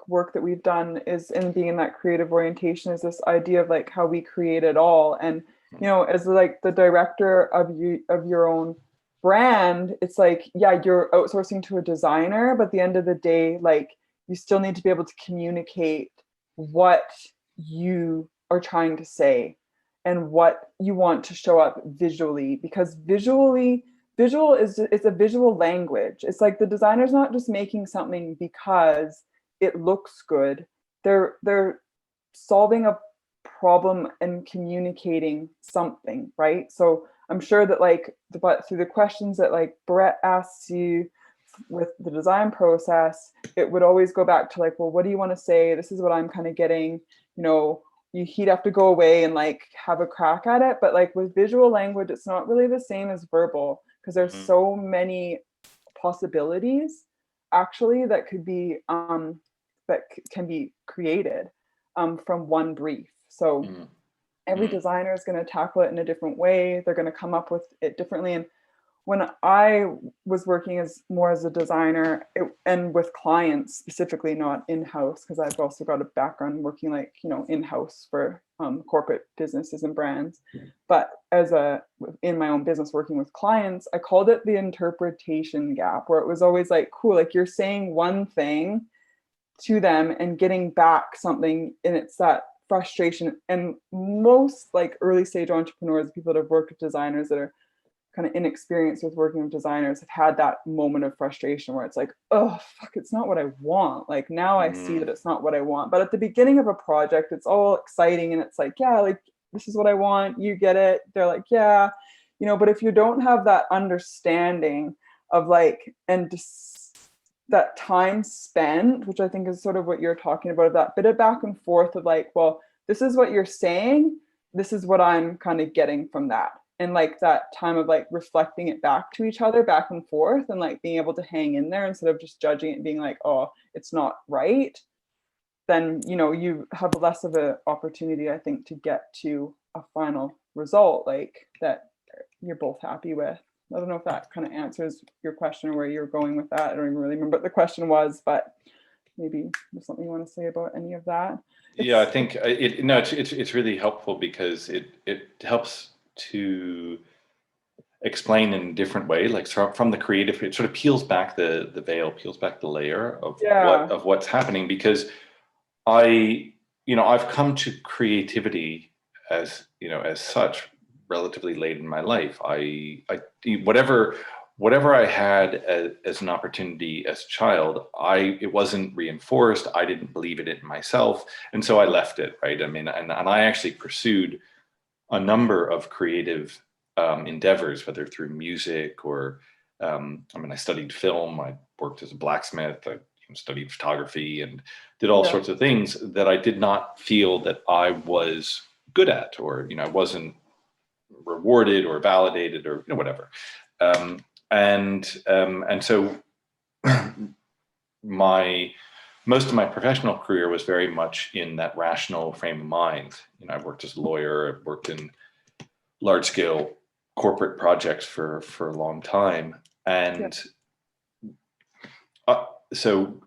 work that we've done is in being in that creative orientation, is this idea of how we create it all. And as the director of your own brand, it's you're outsourcing to a designer, but at the end of the day, you still need to be able to communicate what you are trying to say and what you want to show up visually, because visual is it's a visual language. It's the designer's not just making something because it looks good. They're solving a problem and communicating something, right? So I'm sure that but through the questions that Brett asks you with the design process, it would always go back to well, what do you want to say? This is what I'm kind of getting, he'd have to go away and have a crack at it. But with visual language, it's not really the same as verbal, because there's so many possibilities actually that could be can be created from one brief. So every designer is going to tackle it in a different way. They're going to come up with it differently. And when I was working more as a designer, and with clients specifically, not in-house, because I've also got a background working in-house for corporate businesses and brands. But in my own business working with clients, I called it the interpretation gap, where it was always cool, you're saying one thing to them and getting back something, and it's that frustration. And most early stage entrepreneurs, people that have worked with designers that are kind of inexperienced with working with designers, have had that moment of frustration where it's oh fuck, it's not what I want. Now I see that it's not what I want. But at the beginning of a project, it's all exciting, and it's yeah, this is what I want, you get it. They're yeah, but if you don't have that understanding of and that time spent, which I think is sort of what you're talking about, that bit of back and forth of well, this is what you're saying, this is what I'm kind of getting from that. And that time of reflecting it back to each other, back and forth, and being able to hang in there instead of just judging it and being oh, it's not right, then you have less of an opportunity, I think, to get to a final result that you're both happy with. I don't know if that kind of answers your question or where you're going with that. I don't even really remember what the question was, but maybe there's something you want to say about any of that. Yeah, I think it's really helpful because it helps to explain in a different way, like from the creative. It sort of peels back the veil, peels back the layer Yeah. of what's happening, because I've come to creativity as, as such, relatively late in my life. I whatever I had as an opportunity as a child, it wasn't reinforced. I didn't believe it in myself, and so I left it. Right. I mean, and I actually pursued a number of creative endeavors, whether through music or, I studied film. I worked as a blacksmith. I studied photography and did all Yeah. sorts of things that I did not feel that I was good at, or I wasn't rewarded or validated, or whatever. And so my most of my professional career was very much in that rational frame of mind. I worked as a lawyer. I worked in large scale corporate projects for a long time, Yeah. and so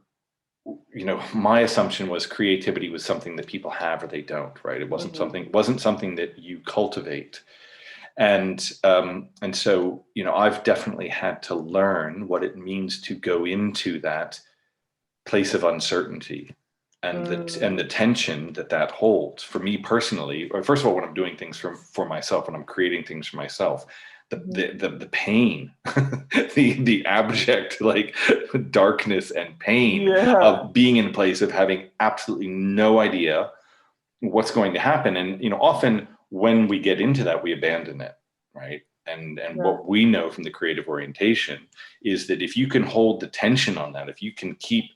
my assumption was creativity was something that people have or they don't. Right? It wasn't something that you cultivate. And so I've definitely had to learn what it means to go into that place of uncertainty, and the tension that holds for me personally. Or first of all, when I'm doing things for myself, when I'm creating things for myself, the pain, the abject like darkness and pain Yeah. of being in a place of having absolutely no idea what's going to happen. And often when we get into that, we abandon it, right? And Yeah. what we know from the creative orientation is that if you can hold the tension on that, if you can keep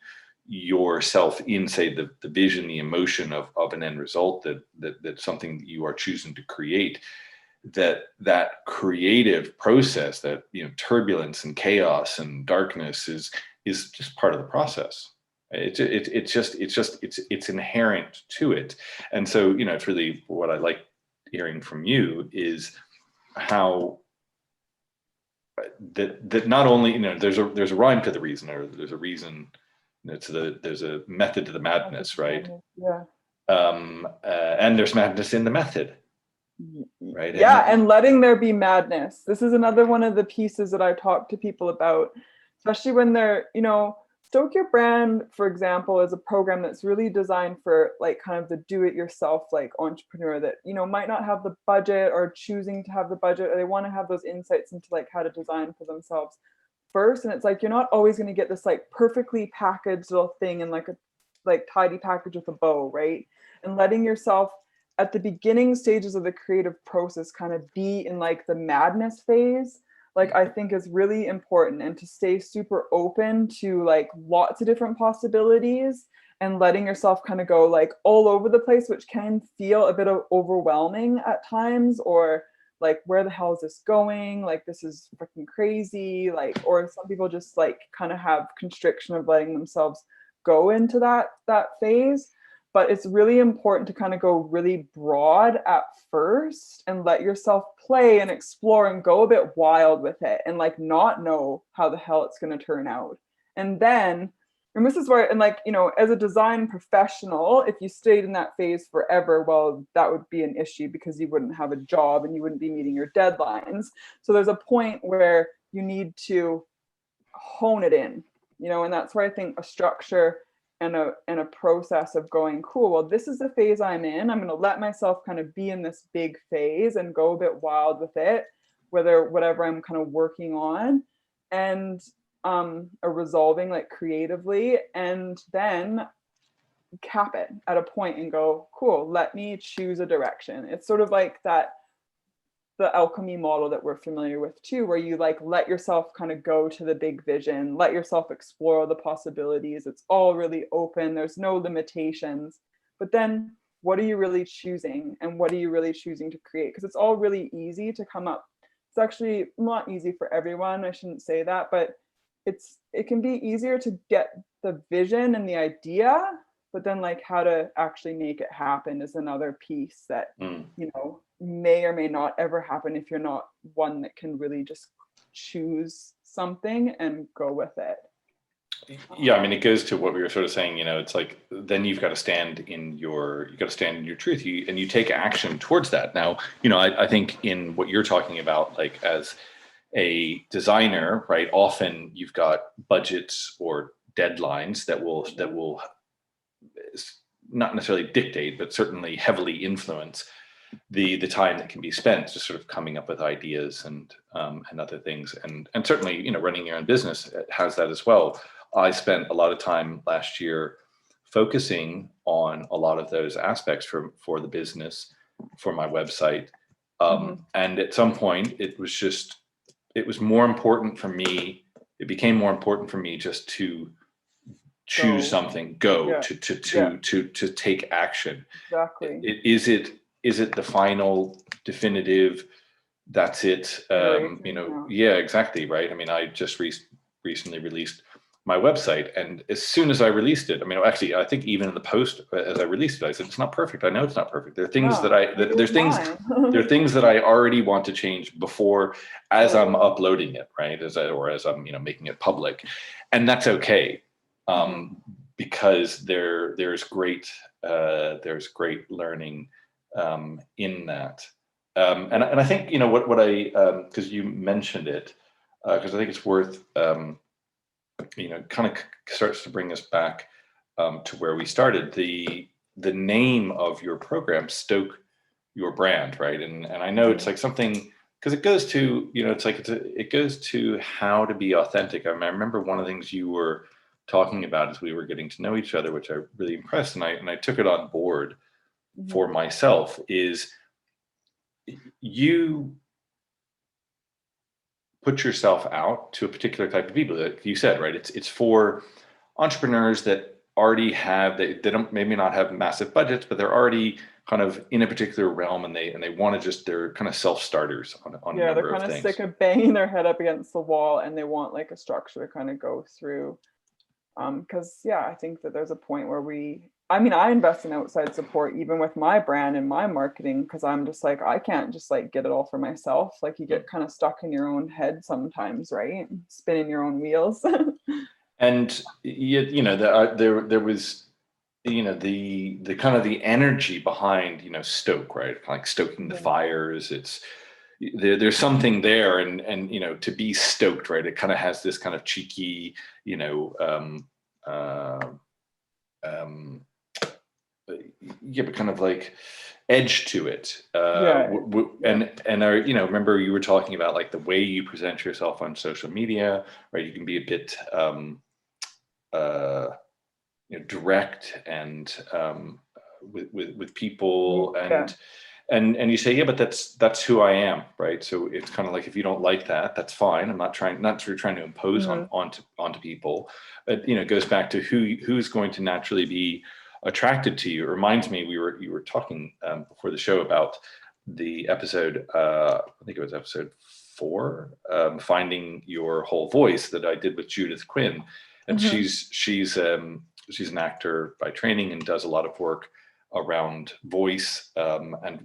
yourself in, say, the vision, the emotion of an end result, that's something that you are choosing to create, that creative process, that turbulence and chaos and darkness is just part of the process. It's inherent to it. And so it's really what I like hearing from you is how that not only there's a rhyme to the reason, or there's a reason, there's a method to the madness, right? Yeah. And there's madness in the method, right? Yeah, and letting there be madness. This is another one of the pieces that I talk to people about, especially when they're, Stoke Your Brand, for example, is a program that's really designed for like kind of the do-it-yourself like entrepreneur that, might not have the budget, or choosing to have the budget, or they want to have those insights into like how to design for themselves first. And it's like you're not always going to get this like perfectly packaged little thing in like a like tidy package with a bow, right? And letting yourself at the beginning stages of the creative process kind of be in like the madness phase, like I think is really important, and to stay super open to like lots of different possibilities, and letting yourself kind of go like all over the place, which can feel a bit of overwhelming at times, or like where the hell is this going, like this is freaking crazy, like, or some people just like kind of have constriction of letting themselves go into that phase. But it's really important to kind of go really broad at first and let yourself play and explore and go a bit wild with it, and like not know how the hell it's going to turn out. And then, and this is where, and like, as a design professional, if you stayed in that phase forever, well, that would be an issue because you wouldn't have a job and you wouldn't be meeting your deadlines. So there's a point where you need to hone it in, and that's where I think a structure and a process of going, cool, well, this is the phase I'm in. I'm going to let myself kind of be in this big phase and go a bit wild with it, whatever I'm kind of working on, and or resolving like creatively, and then cap it at a point and go, cool, let me choose a direction. It's sort of like that, the alchemy model that we're familiar with too, where you like let yourself kind of go to the big vision, let yourself explore the possibilities. It's all really open, there's no limitations. But then what are you really choosing, and what are you really choosing to create? Because it's all really easy to come up. It's actually not easy for everyone, I shouldn't say that, but it can be easier to get the vision and the idea, but then like how to actually make it happen is another piece that may or may not ever happen if you're not one that can really just choose something and go with it. Yeah, I mean, it goes to what we were sort of saying, it's like, then you've got to stand in your truth, and you take action towards that. Now, I think in what you're talking about, like as a designer, right, often you've got budgets or deadlines that will not necessarily dictate, but certainly heavily influence the time that can be spent just sort of coming up with ideas and other things, and certainly running your own business has that as well. I spent a lot of time last year focusing on a lot of those aspects for the business, for my website, and at some point it was more important for me. It became more important for me just to choose something, go Yeah. to take action. Exactly. Is it the final definitive, that's it? Yeah, exactly, right. I mean, I just recently released my website, and as soon as I released it, I mean, actually, I think even in the post as I released it, I said it's not perfect. I know it's not perfect. There are things there are things that I already want to change before, as I'm uploading it, right, as I'm making it public, and that's okay. Because there's great learning in that, and I think what I because you mentioned it, because I think it's worth kind of starts to bring us back to where we started. The name of your program, Stoke Your Brand, right? And I know it's like something, because it goes to it's like it goes to how to be authentic. I remember one of the things you were talking about as we were getting to know each other, which I really impressed, and I took it on board for myself, is you put yourself out to a particular type of people. Like you said, right, it's for entrepreneurs that already have, they don't maybe not have massive budgets, but they're already kind of in a particular realm, and they want to just, they're kind of self-starters on a number they're of kind of things. sick of banging their head up against the wall, and they want like a structure to kind of go through. Because I think that there's a point where I invest in outside support even with my brand and my marketing, because I'm just like, I can't just like get it all for myself. Like you get kind of stuck in your own head sometimes, right? Spinning your own wheels. And there was the kind of the energy behind stoke, right, like stoking the fires. There's something there, and to be stoked, right, it kind of has this kind of cheeky but kind of like edge to it. And I remember you were talking about like the way you present yourself on social media, right? You can be a bit direct and with people, and you say, but that's who I am, right? So it's kind of like, if you don't like that, that's fine. I'm not trying to impose onto people. But it goes back to who's going to naturally be attracted to you. It reminds me, you were talking before the show about the episode, I think it was episode 4, Finding Your Whole Voice, that I did with Judith Quinn. And she's an actor by training and does a lot of work around voice, and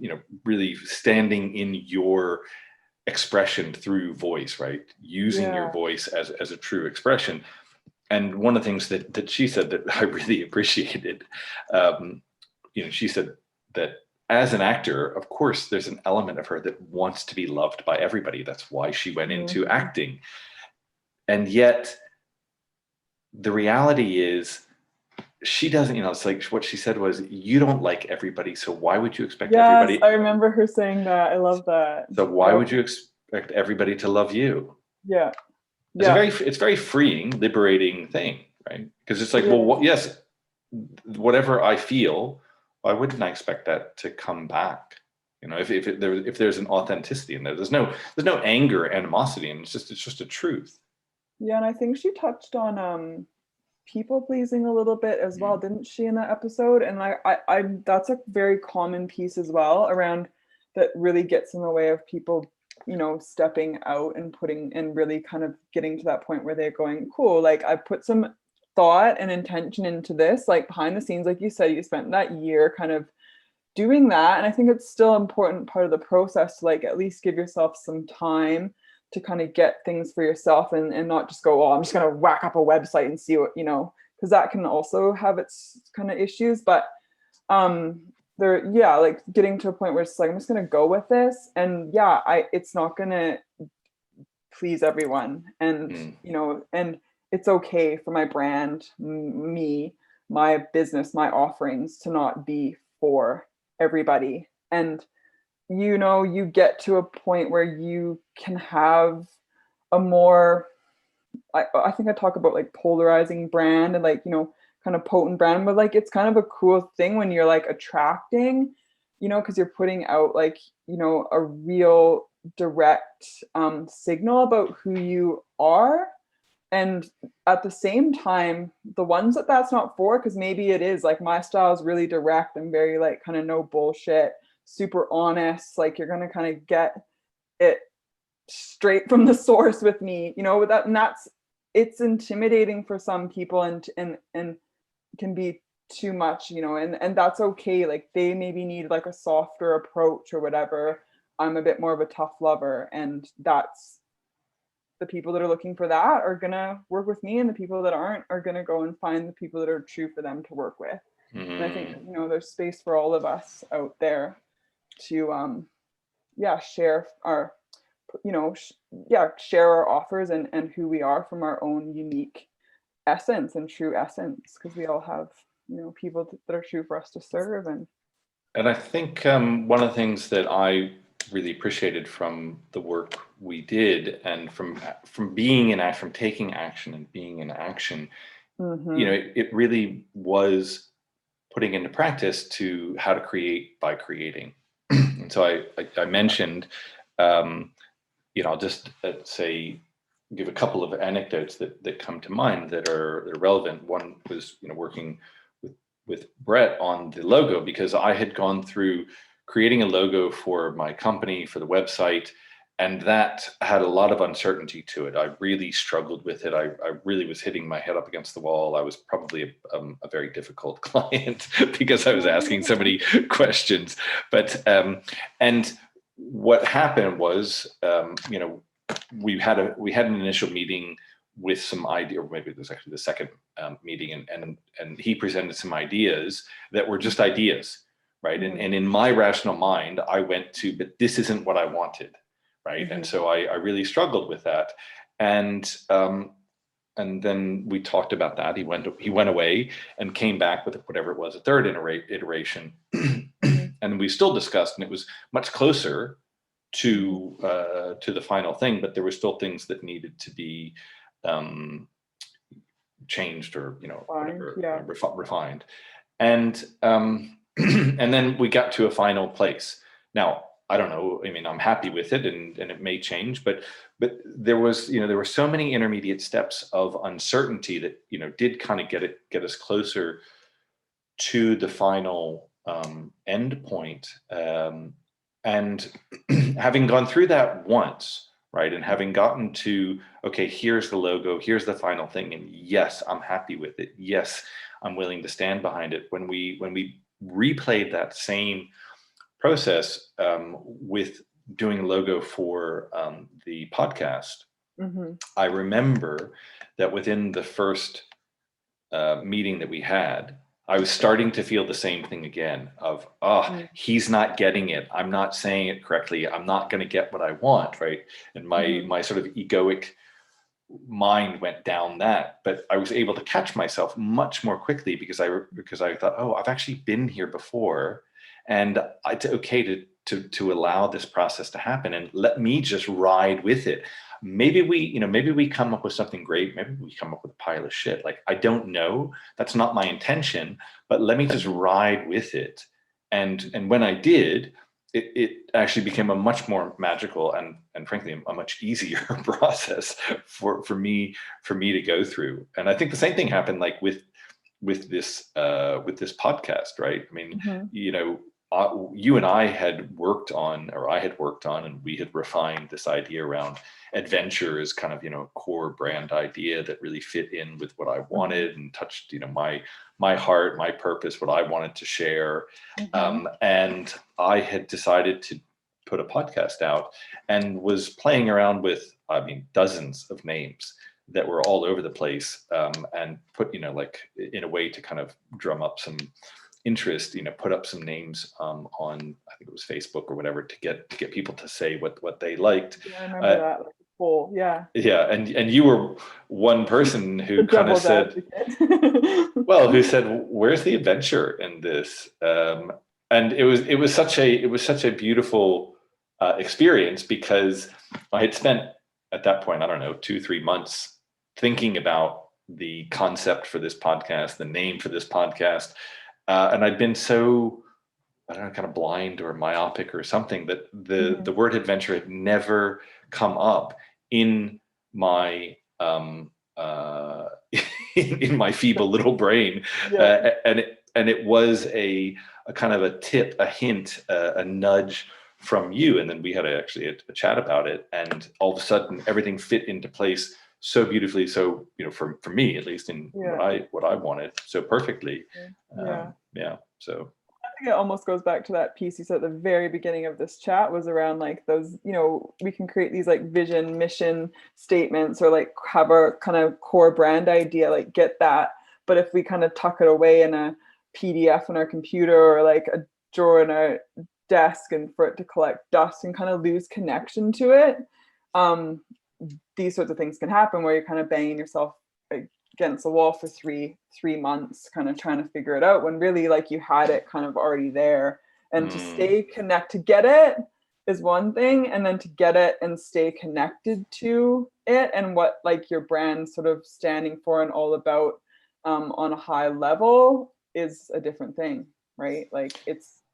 really standing in your expression through voice, right? Using your voice as a true expression. And one of the things that she said that I really appreciated, she said that as an actor, of course, there's an element of her that wants to be loved by everybody. That's why she went into acting. And yet the reality is, she doesn't, it's like what she said was, you don't like everybody, so why would you expect everybody? I remember her saying that. I love that. So why would you expect everybody to love you? It's a very freeing, liberating thing, right? Because it's like, well, yes, whatever I feel, why wouldn't I expect that to come back? If there's an authenticity in there, there's no anger, animosity, and it's just a truth. And I think she touched on people pleasing a little bit as well, didn't she, in that episode? And I that's a very common piece as well around that really gets in the way of people stepping out and putting and really kind of getting to that point where they're going, cool, like I put some thought and intention into this, like behind the scenes, like you said, you spent that year kind of doing that. And I think it's still an important part of the process to like at least give yourself some time to kind of get things for yourself, and not just go, oh, I'm just going to whack up a website and see what, because that can also have its kind of issues. But there, yeah, like getting to a point where it's like, I'm just going to go with this. And yeah, it's not going to please everyone. And, and it's okay for my brand, me, my business, my offerings to not be for everybody. And, you get to a point where you can have a more, I think I talk about like polarizing brand and like, kind of potent brand, but like, it's kind of a cool thing when you're like attracting, because you're putting out like, a real direct signal about who you are. And at the same time, the ones that's not for, because maybe it is like my style is really direct and very like kind of no bullshit, super honest, like you're gonna kind of get it straight from the source with me, with that. And it's intimidating for some people, and can be too much, and that's okay. Like they maybe need like a softer approach or whatever. I'm a bit more of a tough lover, and that's the people that are looking for that are gonna work with me, and the people that aren't are gonna go and find the people that are true for them to work with. And I think, there's space for all of us out there to share our share our offers and who we are from our own unique essence and true essence, because we all have people that are true for us to serve. And I think one of the things that I really appreciated from the work we did, and from being in action, from taking action and being in action, it really was putting into practice to how to create by creating. And so I mentioned, I'll just say, give a couple of anecdotes that come to mind that are relevant. One was, working with Brett on the logo, because I had gone through creating a logo for my company, for the website, and that had a lot of uncertainty to it. I really struggled with it. I really was hitting my head up against the wall. I was probably a very difficult client because I was asking so many questions. But and what happened was, we had an initial meeting with some idea, or maybe it was actually the second meeting, and he presented some ideas that were just ideas, right? And in my rational mind, I went to, but this isn't what I wanted, right? And so I really struggled with that, and then we talked about that. He went away and came back with whatever it was, a third iteration, and we still discussed, and it was much closer to the final thing, but there were still things that needed to be changed, or refined, and and then we got to a final place. Now, I don't know, I mean, I'm happy with it, and it may change, but there were so many intermediate steps of uncertainty that did kind of get us closer to the final end point, and having gone through that once, right, and having gotten to, okay, here's the logo, here's the final thing, and yes, I'm happy with it, yes, I'm willing to stand behind it. When we replayed that same process with doing a logo for the podcast, I remember that within the first meeting that we had, I was starting to feel the same thing again of, he's not getting it. I'm not saying it correctly. I'm not going to get what I want, right? And my sort of egoic mind went down that, but I was able to catch myself much more quickly, because I thought, I've actually been here before, and it's okay to allow this process to happen, and let me just ride with it. Maybe we come up with something great. Maybe we come up with a pile of shit. Like, I don't know. That's not my intention, but let me just ride with it. And when I did, it actually became a much more magical and frankly a much easier process for me to go through. And I think the same thing happened like with this podcast, right? I mean, you and I had worked on, and we had refined this idea around adventure as kind of, a core brand idea that really fit in with what I wanted and touched, my heart, my purpose, what I wanted to share. And I had decided to put a podcast out, and was playing around with I mean, dozens of names that were all over the place, and put, like in a way to kind of drum up some interest, put up some names on, I think it was Facebook or whatever, to get people to say what they liked. Yeah, I remember that, like a poll. Yeah. Yeah, and you were one person The who kind of devil's said, advocate. well, who said, "Where's the adventure in this?" And it was such a beautiful experience, because I had spent at that point, I don't know, 2-3 months thinking about the concept for this podcast, the name for this podcast, and I'd been so, I don't know, kind of blind or myopic or something, that the word adventure had never come up in my in my feeble little brain. Yeah. And it was a kind of a tip, a hint, a nudge from you, and then we had actually a chat about it, and all of a sudden everything fit into place so beautifully, so for me at least, in what I wanted, so perfectly. Yeah. So I think it almost goes back to that piece you said at the very beginning of this chat, was around like those, we can create these like vision, mission statements, or like have our kind of core brand idea, like get that. But if we kind of tuck it away in a PDF on our computer, or like a drawer in our desk, and for it to collect dust and kind of lose connection to it, these sorts of things can happen, where you're kind of banging yourself against the wall for three months, kind of trying to figure it out, when really like you had it kind of already there. And to stay connected, to get it is one thing, and then to get it and stay connected to it, and what like your brand sort of standing for and all about, on a high level, is a different thing, right? Like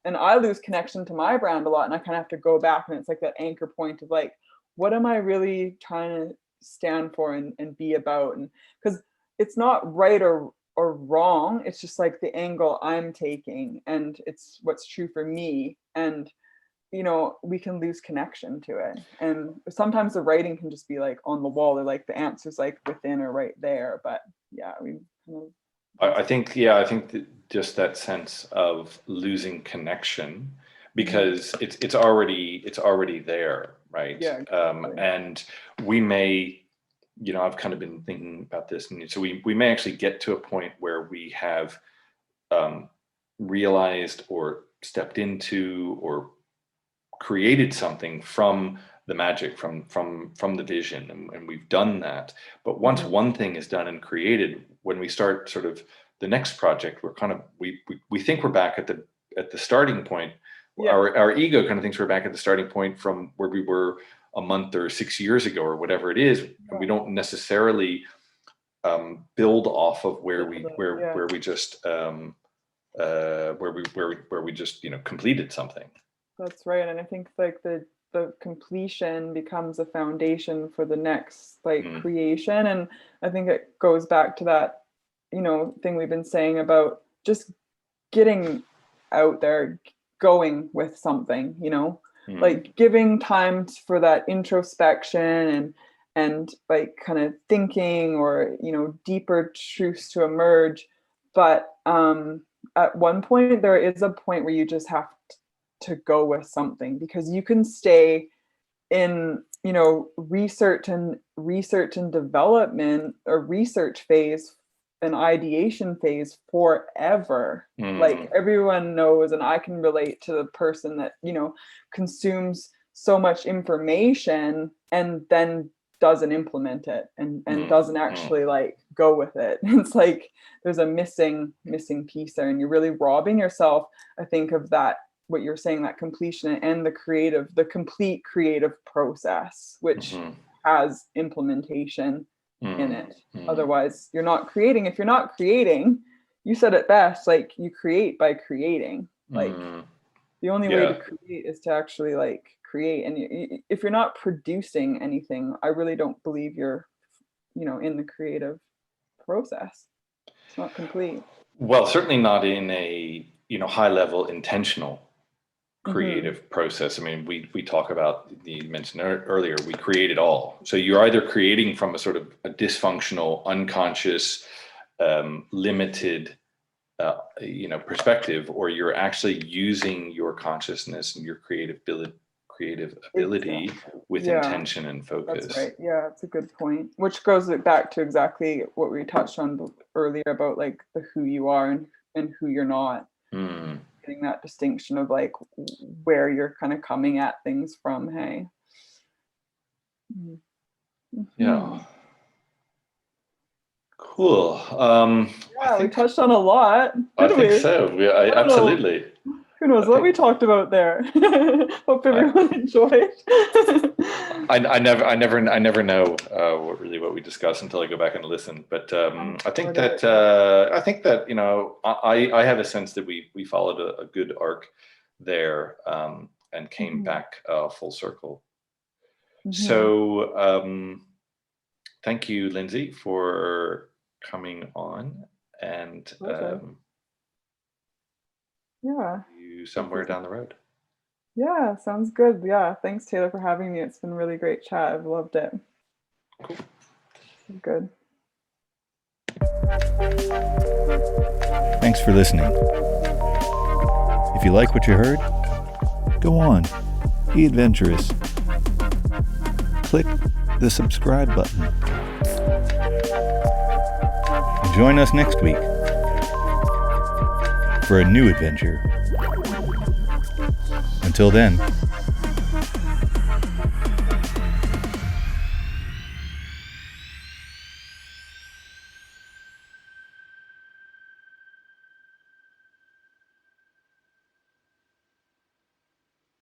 and I lose connection to my brand a lot, and I kind of have to go back, and it's like that anchor point of like, what am I really trying to stand for and be about? And because it's not right or wrong, it's just like the angle I'm taking, and it's what's true for me. And we can lose connection to it, and sometimes the writing can just be like on the wall, or like the answer's like within or right there. But yeah, we kind of, I think that just that sense of losing connection, because it's already there, right? Yeah, exactly. And we may, I've kind of been thinking about this, and so we may actually get to a point where we have realized or stepped into or created something from the magic, from the vision, and we've done that. But once one thing is done and created, when we start sort of the next project, we're kind of we think we're back at the starting point. Our ego kind of thinks we're back at the starting point from where we were a month or 6 years ago, or whatever it is, and we don't necessarily build off of where we just where we just completed something. That's right. And I think like the completion becomes a foundation for the next like creation. And I think it goes back to that, thing we've been saying about just getting out there, going with something, like giving time for that introspection, and like kind of thinking, or deeper truths to emerge. But at one point, there is a point where you just have to go with something, because you can stay in research and development, or research phase and ideation phase forever. Like everyone knows, and I can relate to the person that consumes so much information and then doesn't implement it, and doesn't actually like go with it. It's like there's a missing piece there, and you're really robbing yourself, I think, of that, what you're saying, that completion and the complete creative process, which has implementation in it. Otherwise you're not creating. If you're not creating, you said it best, like you create by creating. Like the only way to create is to actually like create. And if you're not producing anything, I really don't believe you're in the creative process. It's not complete. Well, certainly not in a high level intentional creative process. I mean, we talk about, you mentioned earlier, we create it all. So you're either creating from a sort of a dysfunctional, unconscious, limited perspective, or you're actually using your consciousness and your creative ability with intention and focus. That's right. Yeah, that's a good point. Which goes back to exactly what we touched on earlier about like the who you are and who you're not. Getting that distinction of like where you're kind of coming at things from. Hey. Yeah. Cool. We touched on a lot. I think so. Absolutely. Who knows what we talked about there? Hope everyone enjoyed. I never know what we discuss until I go back and listen. But I think that I have a sense that we followed a good arc there and came back full circle. So thank you, Lindsay, for coming on, and you somewhere down the road. Yeah, sounds good. Yeah, thanks, Taylor, for having me. It's been a really great chat. I've loved it. Cool. Good. Thanks for listening. If you like what you heard, go on, be adventurous. Click the subscribe button. And join us next week for a new adventure. Until then,